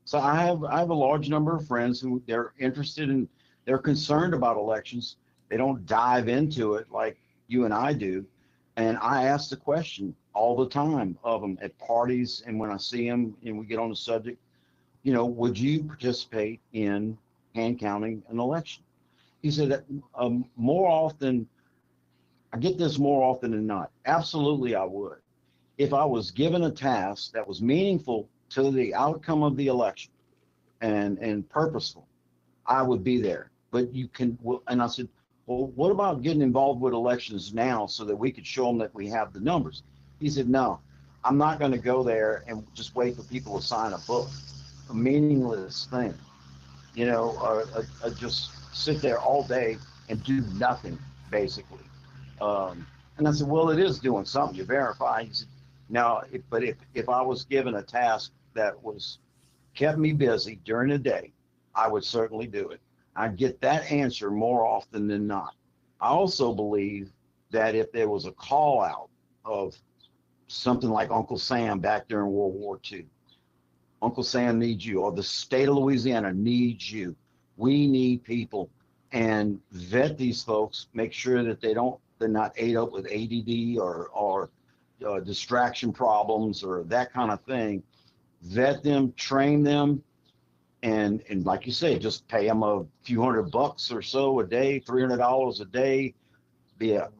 So I have a large number of friends who they're concerned about elections. They don't dive into it like you and I do. And I ask the question all the time of them at parties and when I see them and we get on the subject, would you participate in hand counting an election? He said that more often, I get this more often than not. Absolutely, I would. If I was given a task that was meaningful to the outcome of the election and purposeful, I would be there. But and I said, well, what about getting involved with elections now so that we could show them that we have the numbers? He said, no, I'm not going to go there and just wait for people to sign a book, a meaningless thing, or just sit there all day and do nothing, basically. And I said, well, it is doing something. You verify. He said, now, if I was given a task that kept me busy during the day, I would certainly do it. I get that answer more often than not. I also believe that if there was a call out of something like Uncle Sam back during World War II, Uncle Sam needs you, or the state of Louisiana needs you. We need people, and vet these folks, make sure that they're not ate up with ADD or distraction problems or that kind of thing. Vet them, train them. And like you say, just pay them a few $100 or so a day, $300 a day,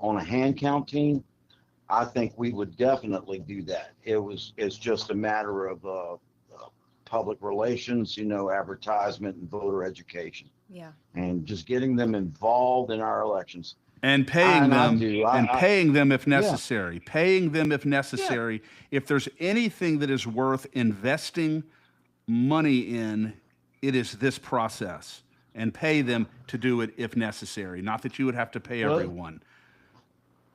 on a hand count team. I think we would definitely do that. It's just a matter of public relations, advertisement and voter education. Yeah. And just getting them involved in our elections. And paying them if necessary. Yeah. Paying them if necessary. Yeah. If there's anything that is worth investing money in, it is this process, and pay them to do it if necessary. Not that you would have to pay everyone.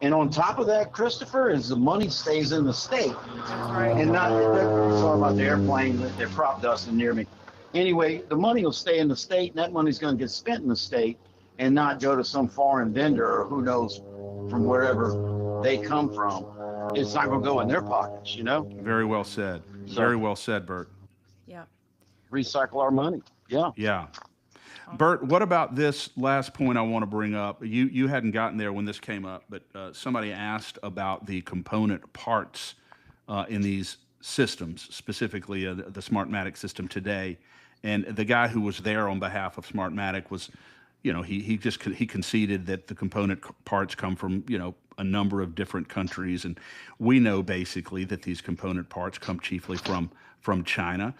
And on top of that, Christopher, is the money stays in the state That's right. and not. Sorry about the airplane; they're crop dusting near me. Anyway, the money will stay in the state, and that money's going to get spent in the state, and not go to some foreign vendor or who knows from wherever they come from. It's not going to go in their pockets, you know. Very well said. So Very well said, Bert. Yeah. recycle our money. Yeah. Yeah. Bert, what about this last point I want to bring up? You hadn't gotten there when this came up, but somebody asked about the component parts in these systems, specifically the Smartmatic system today. And the guy who was there on behalf of Smartmatic was, he conceded that the component parts come from, a number of different countries. And we know basically that these component parts come chiefly from China.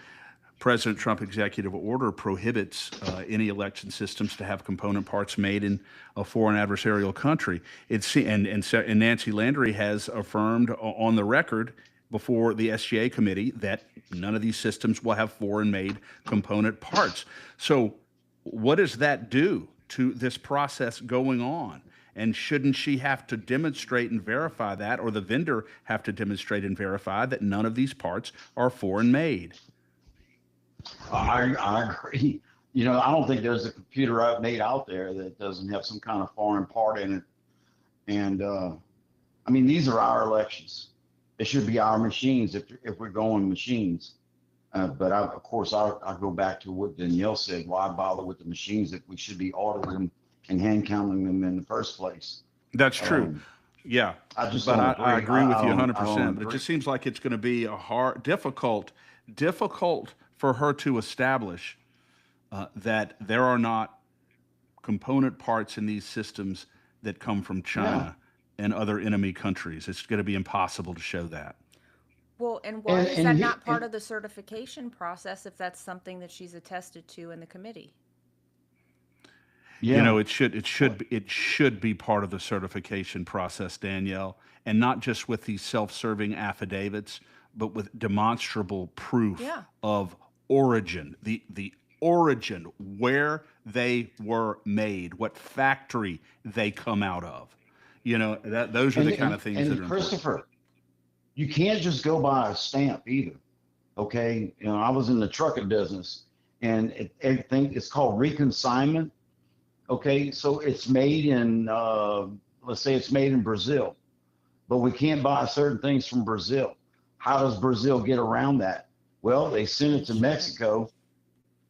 President Trump executive order prohibits any election systems to have component parts made in a foreign adversarial country. And Nancy Landry has affirmed on the record before the SGA committee that none of these systems will have foreign-made component parts. So what does that do to this process going on? And shouldn't she have to demonstrate and verify that, or the vendor have to demonstrate and verify that none of these parts are foreign-made? I agree. I don't think there's a computer I've made out there that doesn't have some kind of foreign part in it. And these are our elections. It should be our machines if we're going machines. But of course, I go back to what Danielle said. Why bother with the machines if we should be auditing them and hand counting them in the first place? That's true. Yeah, I agree with you 100%. But it just seems like it's going to be difficult for her to establish that there are not component parts in these systems that come from China and other enemy countries. It's going to be impossible to show that. Well, and why is that not part of the certification process if that's something that she's attested to in the committee? Yeah. It should be part of the certification process, Danielle, and not just with these self-serving affidavits, but with demonstrable proof of origin, the origin, where they were made, what factory they come out of. Those are the kind of things that are Christopher, important. You can't just go by a stamp either. Okay. I was in the trucking business, and it's called reconsignment. Okay. So it's made in, let's say it's made in Brazil, but we can't buy certain things from Brazil. How does Brazil get around that? Well, they send it to Mexico.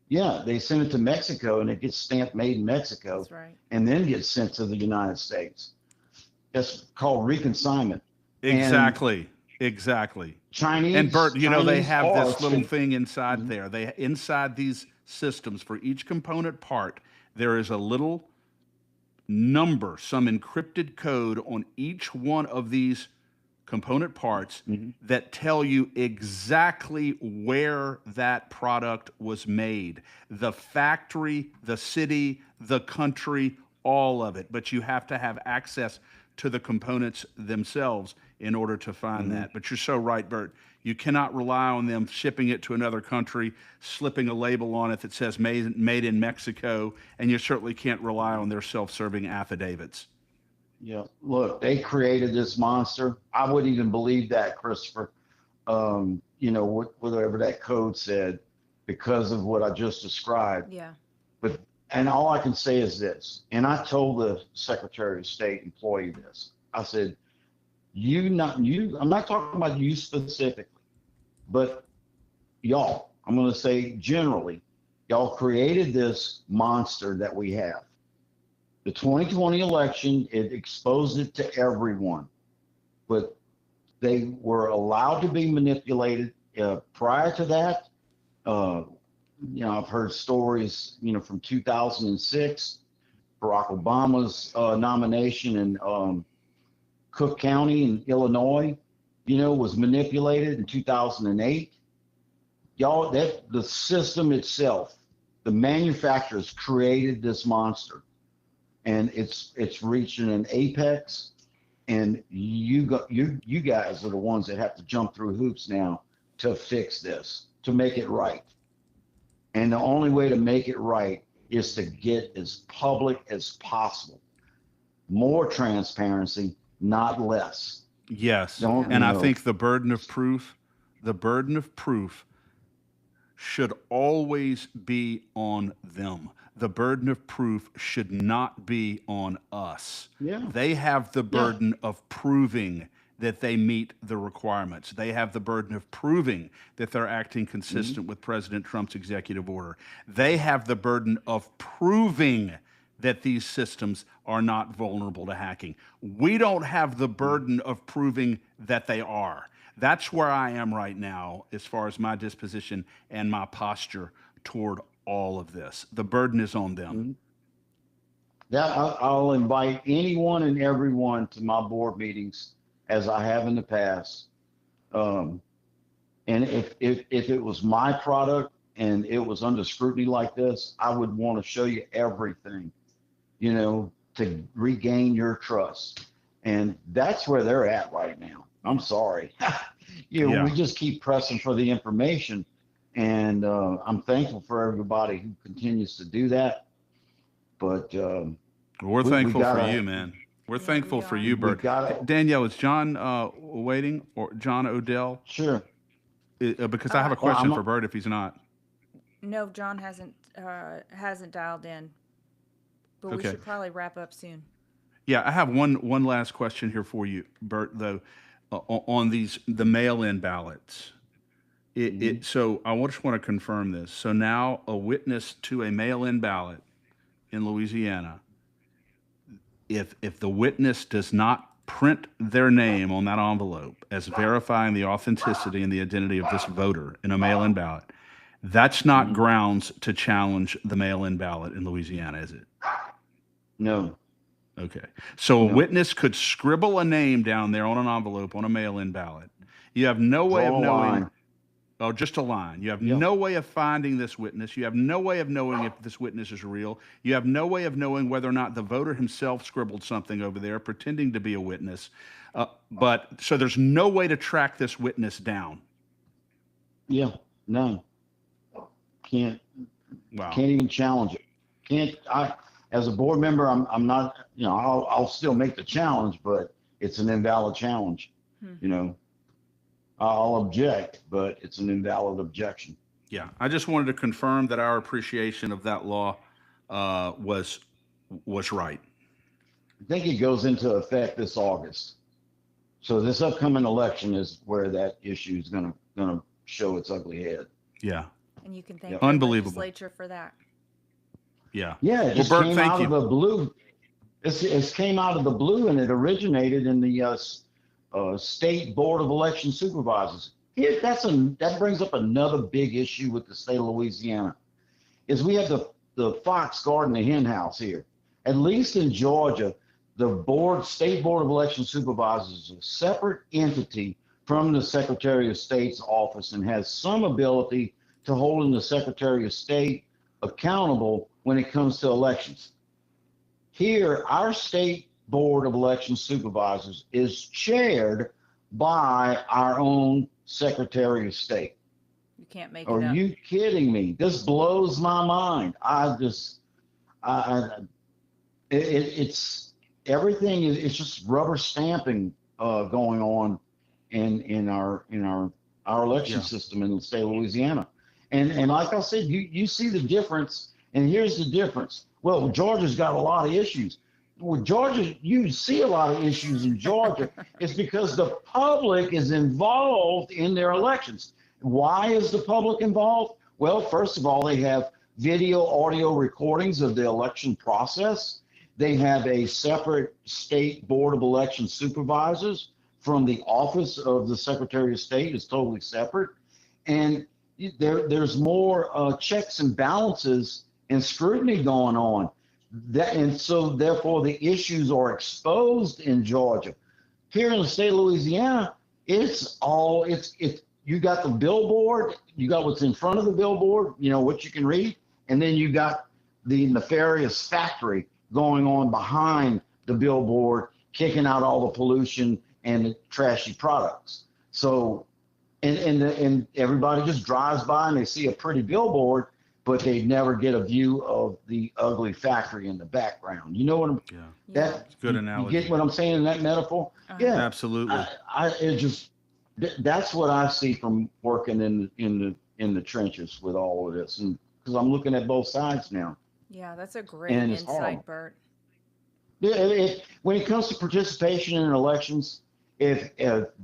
Yeah, they send it to Mexico, and it gets stamped made in Mexico. That's right. And then gets sent to the United States. That's called reconsignment. Exactly. Chinese. And Bert, they have this little thing inside there. Inside these systems, for each component part, there is a little number, some encrypted code on each one of these component parts that tell you exactly where that product was made, the factory, the city, the country, all of it. But you have to have access to the components themselves in order to find that. But you're so right, Bert. You cannot rely on them shipping it to another country, slipping a label on it that says made in Mexico, and you certainly can't rely on their self-serving affidavits. Yeah, look, they created this monster. I wouldn't even believe that, Christopher. Whatever that code said, because of what I just described. Yeah. And all I can say is this, and I told the Secretary of State employee this. I said, I'm not talking about you specifically, but y'all, I'm going to say generally, y'all created this monster that we have. The 2020 election, it exposed it to everyone, but they were allowed to be manipulated. Prior to that, I've heard stories, from 2006, Barack Obama's nomination in Cook County in Illinois, was manipulated in 2008. Y'all, the system itself, the manufacturers created this monster. And it's reaching an apex, and you guys are the ones that have to jump through hoops now to fix this, to make it right. And the only way to make it right is to get as public as possible, more transparency, not less. Yes. Don't, And you I know, think the burden of proof should always be on them. The burden of proof should not be on us. yeah, They have the yeah. burden of proving that they meet the requirements. They have the burden of proving that they're acting Mhm. consistent with President Trump's executive order. They have the burden of proving that these systems are not vulnerable to hacking. We don't have the burden of proving that they are. That's where I am right now as far as my disposition and my posture toward all of this. The burden is on them. Mhm. I'll invite anyone and everyone to my board meetings as I have in the past. Um, and if it was my product and it was under scrutiny like this, I would want to show you everything, you know, to regain your trust. And that's where they're at right now. I'm sorry. You know, Yeah. we just keep pressing for the information. And I'm thankful for everybody who continues to do that. But We're we thankful for gotta, you, man. We're Yeah, thankful we for are. you, we Bert. gotta, Danielle, is John waiting, or John Odell? sure. Because I have a Well, question for Bert if he's not. No, John hasn't dialed in, but we Okay. should probably wrap up soon. Yeah, I have one last question here for you, Bert. Though, on the mail-in ballots. So I just want to confirm this. So now a witness to a mail-in ballot in Louisiana, if the witness does not print their name on that envelope as verifying the authenticity and the identity of this voter in a mail-in ballot, that's not grounds to challenge the mail-in ballot in Louisiana, is it? No, Okay. So a no. witness could scribble a name down there on an envelope on a mail-in ballot. You have no way of Draw a knowing. line. Oh, just a line. You have Yeah. no way of finding this witness. You have no way of knowing if this witness is real. You have no way of knowing whether or not the voter himself scribbled something over there pretending to be a witness. But so there's no way to track this witness down. Yeah, no. Can't Wow. can't even challenge it. Can't I as a board member I'm not, you know, I'll still make the challenge, but it's an invalid challenge. You know. I'll object, but it's an invalid objection. Yeah. I just wanted to confirm that our appreciation of that law was right. I think it goes into effect this August. So this upcoming election is where that issue is gonna show its ugly head. Yeah. And you can thank Yep. the Unbelievable. legislature for that. Yeah. Yeah, it just Bert, came thank out you. of the blue. It came out of the blue, and it originated in the State Board of Election Supervisors. That brings up another big issue with the state of Louisiana. Is we have the fox guarding the hen house here. At least in Georgia, the State Board of Election Supervisors is a separate entity from the Secretary of State's office and has some ability to hold the Secretary of State accountable when it comes to elections. Here, our State Board of Election Supervisors is chaired by our own Secretary of State. You can't make it Are up. you kidding me? This blows my mind. It's everything is it's just rubber stamping going on in our election Yeah. system in the state of Louisiana. And like I said, you see the difference, and here's the difference. Well, Georgia's got a lot of issues. Well, Georgia, you see a lot of issues in Georgia. It's because the public is involved in their elections. Why is the public involved? Well, first of all, they have video, audio recordings of the election process. They have a separate State Board of Election Supervisors from the office of the Secretary of State. Is totally separate. And there's more checks and balances and scrutiny going on. And so therefore the issues are exposed in Georgia. Here in the state of Louisiana, it's you got the billboard, you got what's in front of the billboard, you know, what you can read, and then you got the nefarious factory going on behind the billboard, kicking out all the pollution and the trashy products. So and everybody just drives by and they see a pretty billboard, but they never get a view of the ugly factory in the background. You know what I'm, Yeah. Yeah. that, Good you get analogy. what I'm saying in that metaphor? Yeah. Absolutely. It just, that's what I see from working in the trenches with all of this. And because I'm looking at both sides now, Yeah, that's a great and it's insight, horrible. Bert. Yeah, when it comes to participation in elections, if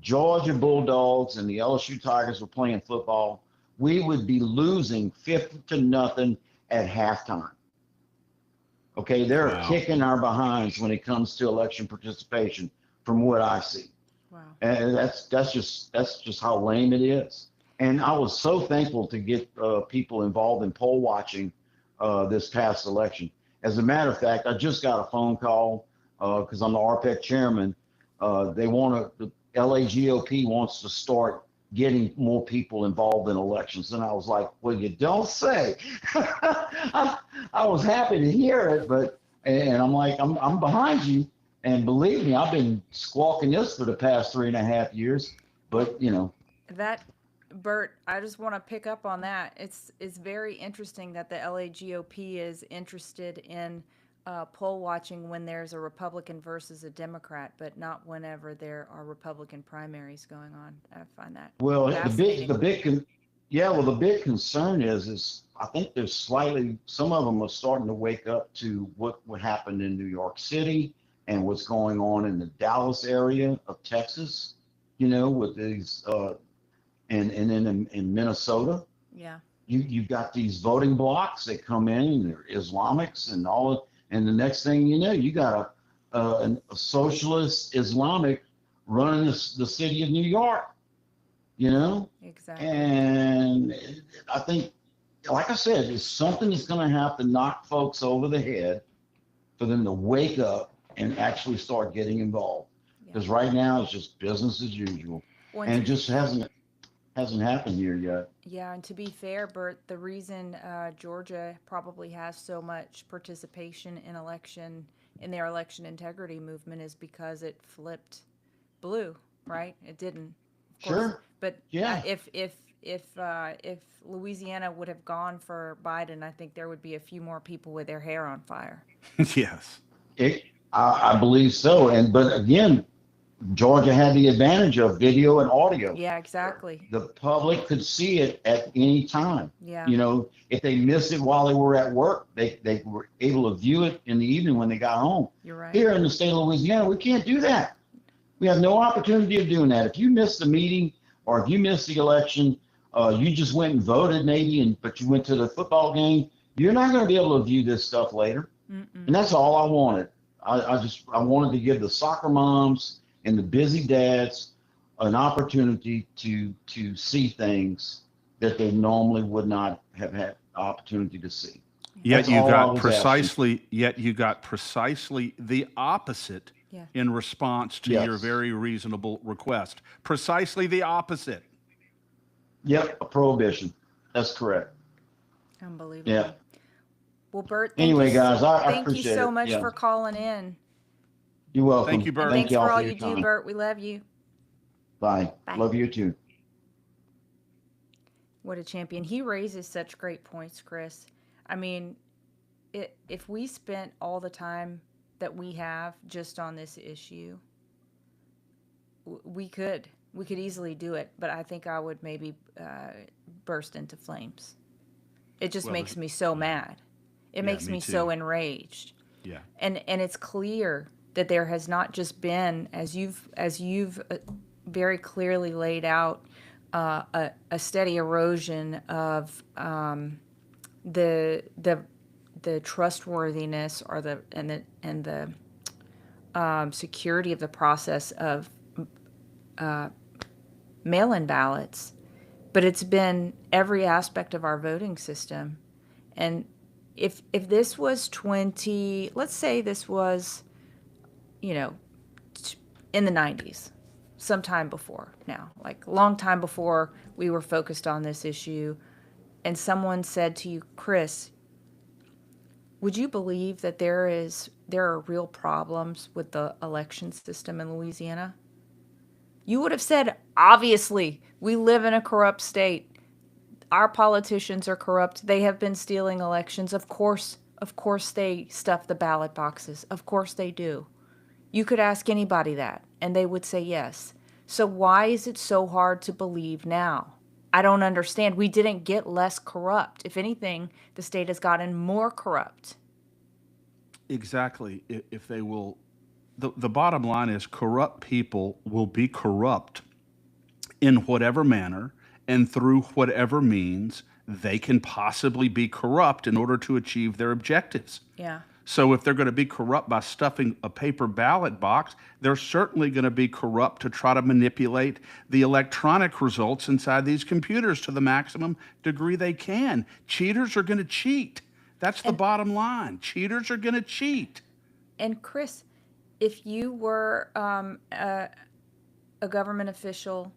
Georgia Bulldogs and the LSU Tigers were playing football, we would be losing 50-0 at halftime. Okay, they're Wow. kicking our behinds when it comes to election participation, from what I see, Wow. and that's just how lame it is. And I was so thankful to get people involved in poll watching this past election. As a matter of fact, I just got a phone call because I'm the RPEC chairman. The LA GOP wants to start getting more people involved in elections. And I was like, well, you don't say. I was happy to hear it, and I'm like, I'm behind you. And believe me, I've been squawking this for the past 3.5 years. But, That, Bert, I just want to pick up on that. It's very interesting that the LA GOP is interested in poll watching when there's a Republican versus a Democrat, but not whenever there are Republican primaries going on. I find that well, fascinating. the big concern is I think there's some of them are starting to wake up to what happened in New York City and what's going on in the Dallas area of Texas, with these, and then in Minnesota, Yeah. you've got these voting blocks that come in and they're Islamics and all of, and the next thing you know, you got a socialist Islamic running the city of New York, Exactly. and I think, like I said, it's something that's going to have to knock folks over the head for them to wake up and actually start getting involved. Yeah. Because right now it's just business as usual, Well, and it just hasn't happened here yet. yeah, and to be fair, Bert, the reason Georgia probably has so much participation in their election integrity movement is because it flipped blue, right? It didn't, of course. Sure. But Yeah. if Louisiana would have gone for Biden, I think there would be a few more people with their hair on fire. Yes. I believe so. But again, Georgia had the advantage of video and audio. Yeah, exactly. The public could see it at any time. Yeah. If they missed it while they were at work, they were able to view it in the evening when they got home. You're right. Here in the state of Louisiana, we can't do that. We have no opportunity of doing that. If you missed the meeting or if you missed the election, you just went and voted maybe, but you went to the football game, you're not going to be able to view this stuff later. Mm-mm. And that's all I wanted. I wanted to give the soccer moms and the busy dads an opportunity to see things that they normally would not have had opportunity to see. Yet That's you all I got was precisely the opposite Yeah. in response to Yes. your very reasonable request. Precisely the opposite. Yep, a prohibition. That's correct. Unbelievable. Yeah. Well, Bert, Anyway, guys, I thank you appreciate so it. much Yeah. for calling in. You're welcome. Thank you, Bert. And Thank thanks y'all for all your you do, time. Bert. We love you. Bye. Bye. Love you too. What a champion. He raises such great points, Chris. I mean, if we spent all the time that we have just on this issue, we could easily do it, but I think I would maybe burst into flames. It just Well, makes me so mad. It makes me me too. so enraged. Yeah. And it's clear that there has not just been, as you've very clearly laid out, a steady erosion of the trustworthiness or the security of the process of mail-in ballots, but it's been every aspect of our voting system. And if this was let's say this was, in the 90s, sometime before now, like a long time before we were focused on this issue, and someone said to you, Chris, would you believe that there are real problems with the election system in Louisiana? You would have said, obviously, we live in a corrupt state. our politicians are corrupt. They have been stealing elections. Of course they stuff the ballot boxes. Of course they do. You could ask anybody that, and they would say yes. So why is it so hard to believe now? I don't understand. We didn't get less corrupt. If anything, the state has gotten more corrupt. Exactly. If they will, the bottom line is corrupt people will be corrupt in whatever manner and through whatever means they can possibly be corrupt in order to achieve their objectives. Yeah. So if they're going to be corrupt by stuffing a paper ballot box, they're certainly going to be corrupt to try to manipulate the electronic results inside these computers to the maximum degree they can. Cheaters are going to cheat. That's the bottom line. Cheaters are going to cheat. And Chris, if you were a government official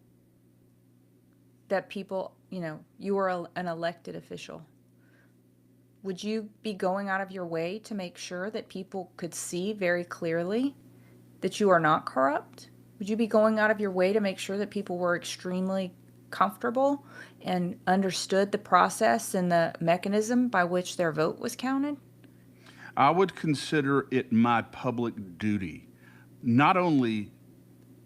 that people, you were an elected official, would you be going out of your way to make sure that people could see very clearly that you are not corrupt? Would you be going out of your way to make sure that people were extremely comfortable and understood the process and the mechanism by which their vote was counted? I would consider it my public duty, not only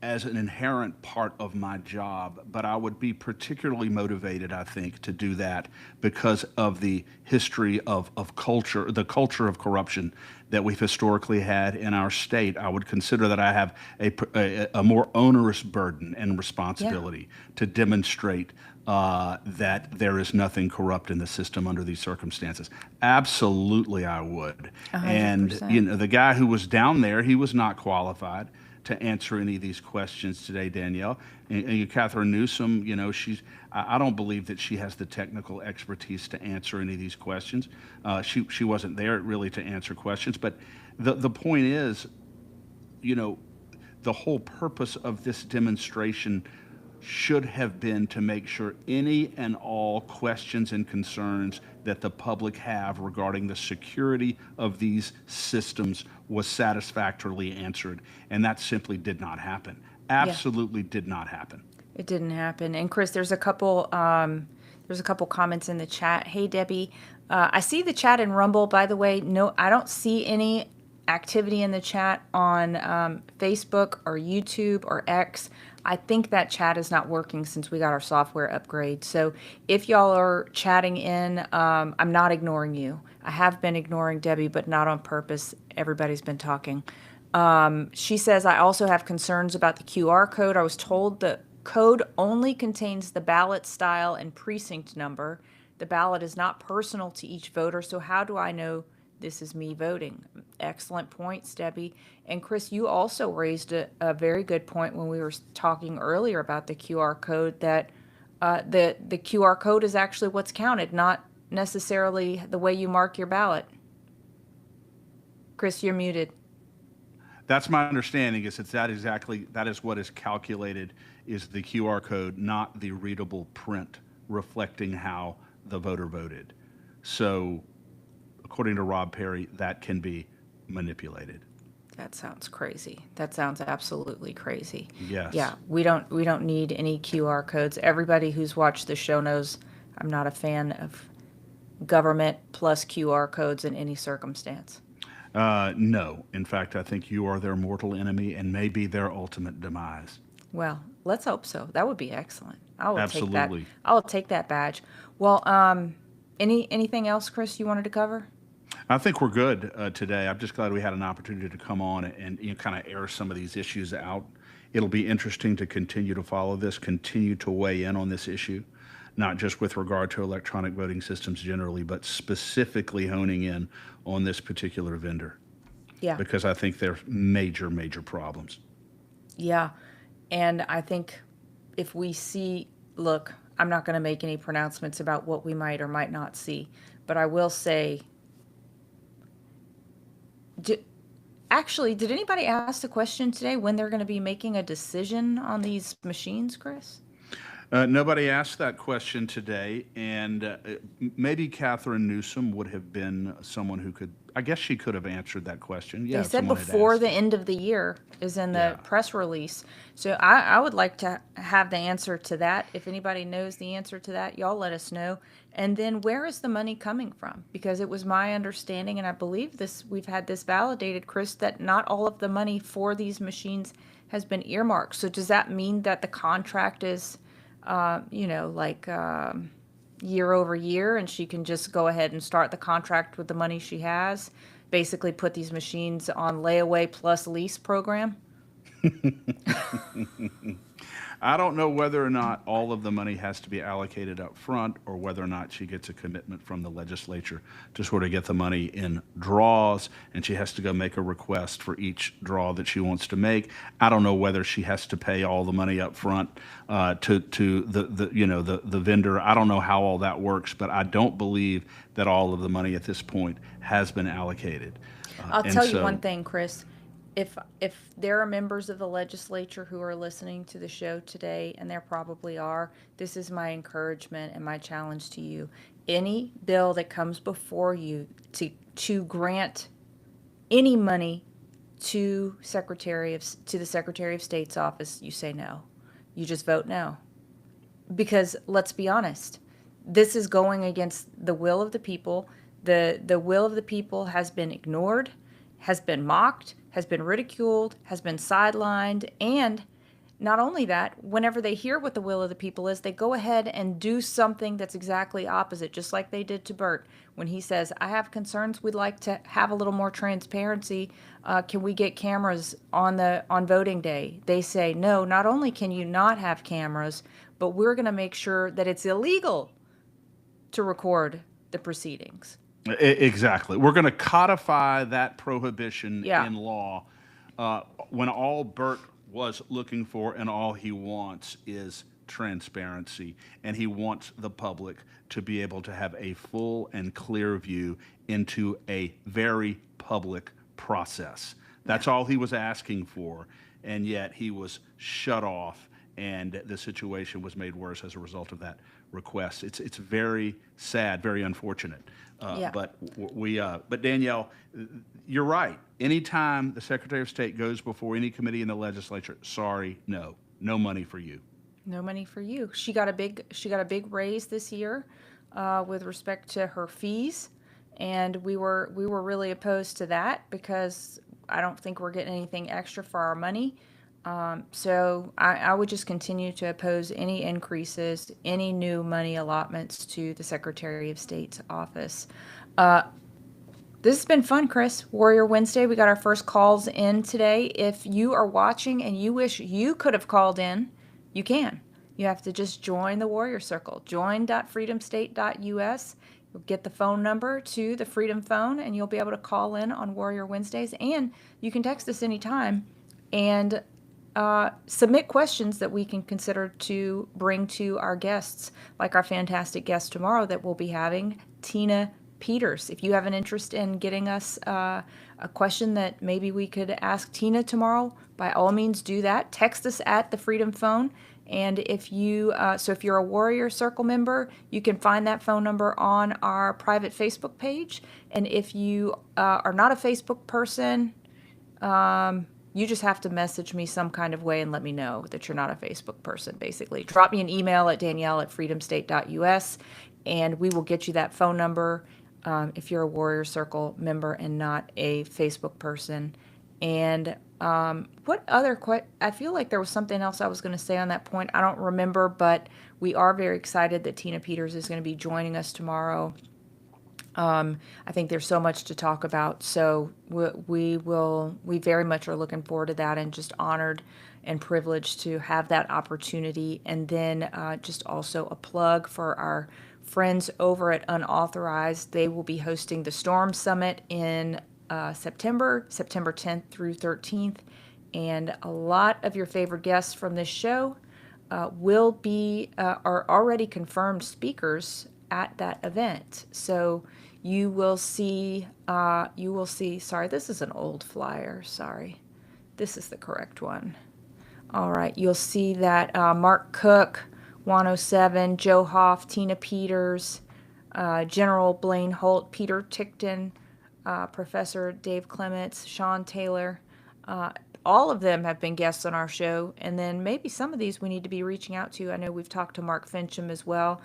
as an inherent part of my job, but I would be particularly motivated, I think, to do that because of the history of culture, the culture of corruption that we've historically had in our state. I would consider that I have a more onerous burden and responsibility to demonstrate that there is nothing corrupt in the system under these circumstances. Absolutely, I would. 100%. And the guy who was down there, he was not qualified to answer any of these questions today, Danielle. And Catherine Newsom, I don't believe that she has the technical expertise to answer any of these questions. She wasn't there really to answer questions. But the point is, the whole purpose of this demonstration should have been to make sure any and all questions and concerns that the public have regarding the security of these systems was satisfactorily answered, and that simply did not happen. Absolutely did not happen. It didn't happen. And Chris, there's a couple comments in the chat. Hey Debbie, I see the chat in Rumble. By the way, no, I don't see any activity in the chat on Facebook or YouTube or X. I think that chat is not working since we got our software upgrade. So if y'all are chatting in, I'm not ignoring you. I have been ignoring Debbie, but not on purpose. Everybody's been talking. She says, I also have concerns about the QR code. I was told the code only contains the ballot style and precinct number. The ballot is not personal to each voter, so how do I know this is me voting? Excellent points, Debbie. And Chris, you also raised a very good point when we were talking earlier about the QR code, that the QR code is actually what's counted, not necessarily the way you mark your ballot. Chris, you're muted. That's my understanding, is that is what is calculated, is the QR code, not the readable print reflecting how the voter voted. So according to Rob Perry, that can be manipulated. That sounds crazy. That sounds absolutely crazy. Yes. Yeah, we don't need any QR codes. Everybody who's watched the show knows I'm not a fan of government plus QR codes in any circumstance. No. In fact, I think you are their mortal enemy and maybe their ultimate demise. Well, let's hope so. That would be excellent. I will Absolutely. take that. I will take that badge. Well, anything else, Chris, you wanted to cover? I think we're good today. I'm just glad we had an opportunity to come on and kind of air some of these issues out. It'll be interesting to continue to follow this, continue to weigh in on this issue, not just with regard to electronic voting systems generally, but specifically honing in on this particular vendor. Yeah. Because I think they're major, major problems. Yeah. And I think if we see, look, I'm not going to make any pronouncements about what we might or might not see, but I will say, did anybody ask the question today when they're going to be making a decision on these machines, Chris? Nobody asked that question today, and maybe Catherine Newsom would have been someone who could. I guess she could have answered that question. They Yeah, if said someone had before asked the her. end of the year is in the Yeah. press release. So I would like to have the answer to that. If anybody knows the answer to that, y'all let us know. And then where is the money coming from? Because it was my understanding, and I believe this, we've had this validated, Chris, that not all of the money for these machines has been earmarked. So does that mean that the contract is, year over year, and she can just go ahead and start the contract with the money she has, basically put these machines on layaway plus lease program? I don't know whether or not all of the money has to be allocated up front or whether or not she gets a commitment from the legislature to sort of get the money in draws and she has to go make a request for each draw that she wants to make. I don't know whether she has to pay all the money up front to the vendor. I don't know how all that works, but I don't believe that all of the money at this point has been allocated. I'll And tell you so one thing, Chris. If there are members of the legislature who are listening to the show today, and there probably are, this is my encouragement and my challenge to you. Any bill that comes before you to grant any money to the Secretary of State's office, you say no. You just vote no. Because let's be honest, this is going against the will of the people. The will of the people has been ignored, has been mocked, has been ridiculed, has been sidelined, and not only that, whenever they hear what the will of the people is, they go ahead and do something that's exactly opposite, just like they did to Bert when he says, I have concerns, we'd like to have a little more transparency. Can we get cameras on voting day? They say, no, not only can you not have cameras, but we're going to make sure that it's illegal to record the proceedings. Exactly. We're going to codify that prohibition Yeah. in law when all Bert was looking for and all he wants is transparency. And he wants the public to be able to have a full and clear view into a very public process. That's all he was asking for. And yet he was shut off, and the situation was made worse as a result of that request. It's very sad, very unfortunate. Yeah. But Danielle, you're right. Anytime the Secretary of State goes before any committee in the legislature, sorry, no money for you. No money for you. She got a big raise this year with respect to her fees, and we were really opposed to that because I don't think we're getting anything extra for our money. So I would just continue to oppose any increases, any new money allotments to the Secretary of State's office. This has been fun, Chris. Warrior Wednesday. We got our first calls in today. If you are watching and you wish you could have called in, you can. You have to just join the Warrior Circle. Join.freedomstate.us. You'll get the phone number to the Freedom Phone, and you'll be able to call in on Warrior Wednesdays. And you can text us anytime and submit questions that we can consider to bring to our guests, like our fantastic guest tomorrow that we'll be having, Tina Peters. If you have an interest in getting us a question that maybe we could ask Tina tomorrow, by all means do that. Text us at the Freedom Phone. And if if you're a Warrior Circle member, you can find that phone number on our private Facebook page. And if you are not a Facebook person, you just have to message me some kind of way and let me know that you're not a Facebook person, basically. Drop me an email at danielle@freedomstate.us, and we will get you that phone number if you're a Warrior Circle member and not a Facebook person. And I feel like there was something else I was going to say on that point. I don't remember, but we are very excited that Tina Peters is going to be joining us tomorrow. I think there's so much to talk about, so we very much are looking forward to that, and just honored and privileged to have that opportunity. And then just also a plug for our friends over at Unauthorized. They will be hosting the Storm Summit in September 10th through 13th, and a lot of your favorite guests from this show are already confirmed speakers at that event. So you will see, sorry, this is an old flyer, sorry. This is the correct one. All right, you'll see that Mark Cook 107, Joe Hoff, Tina Peters, General Blaine Holt, Peter Tickton, Professor Dave Clements, Sean Taylor. All of them have been guests on our show, and then maybe some of these we need to be reaching out to. I know we've talked to Mark Fincham as well.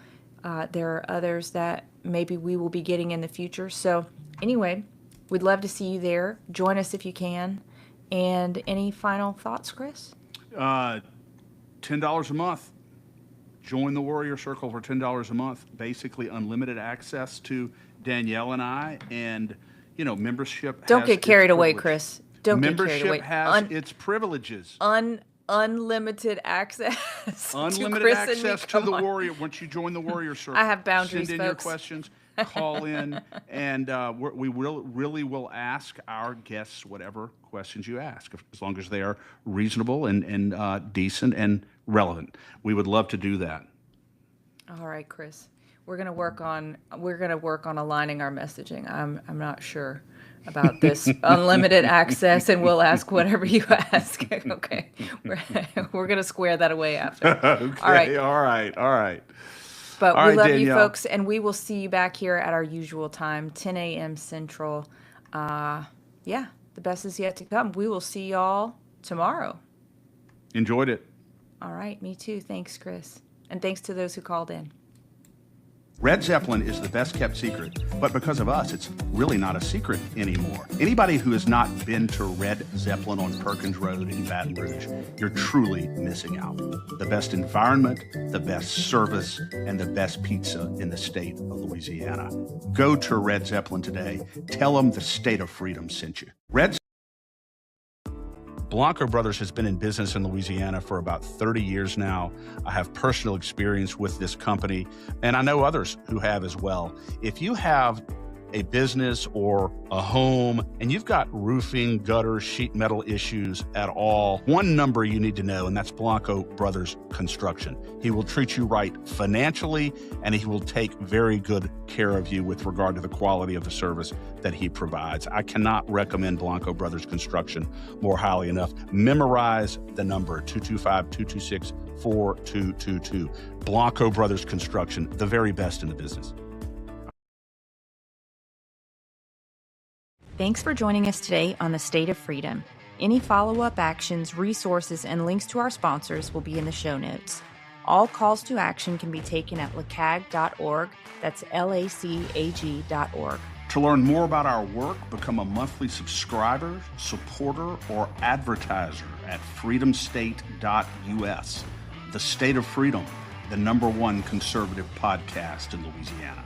There are others that maybe we will be getting in the future. So anyway, we'd love to see you there. Join us if you can. And any final thoughts, Chris? $10 a month. Join the Warrior Circle for $10 a month. Basically unlimited access to Danielle and I, and membership. Don't get carried away, Chris. Don't get carried away. Membership has its privileges. Unlimited access. Unlimited access to the Warrior. Once you join the Warrior Circle, I have boundaries, send in your folks. questions, call in, and we will ask our guests whatever questions you ask, as long as they are reasonable and decent and relevant. We would love to do that. All right, Chris. We're gonna work on aligning our messaging. I'm not sure about this unlimited access, and we'll ask whatever you ask. Okay, we're gonna square that away after. Okay. All right. But All we right, love Danielle. you folks, and we will see you back here at our usual time, 10 a.m. Central. The best is yet to come. We will see y'all tomorrow. Enjoyed it. All right, me too. Thanks, Chris, and thanks to those who called in. Red Zeppelin is the best kept secret, but because of us, it's really not a secret anymore. Anybody who has not been to Red Zeppelin on Perkins Road in Baton Rouge, you're truly missing out. The best environment, the best service, and the best pizza in the state of Louisiana. Go to Red Zeppelin today. Tell them the State of Freedom sent you. Blanco Brothers has been in business in Louisiana for about 30 years now. I have personal experience with this company, and I know others who have as well. If you have a business or a home and you've got roofing, gutter, sheet metal issues at all, one number you need to know, and that's Blanco Brothers Construction. He will treat you right financially, and he will take very good care of you with regard to the quality of the service that he provides. I cannot recommend Blanco Brothers Construction more highly enough. Memorize the number 225-226-4222. Blanco Brothers Construction, the very best in the business. Thanks for joining us today on the State of Freedom. Any follow-up actions, resources, and links to our sponsors will be in the show notes. All calls to action can be taken at lacag.org. That's LACAG.org. To learn more about our work, become a monthly subscriber, supporter, or advertiser at freedomstate.us. The State of Freedom, the #1 conservative podcast in Louisiana.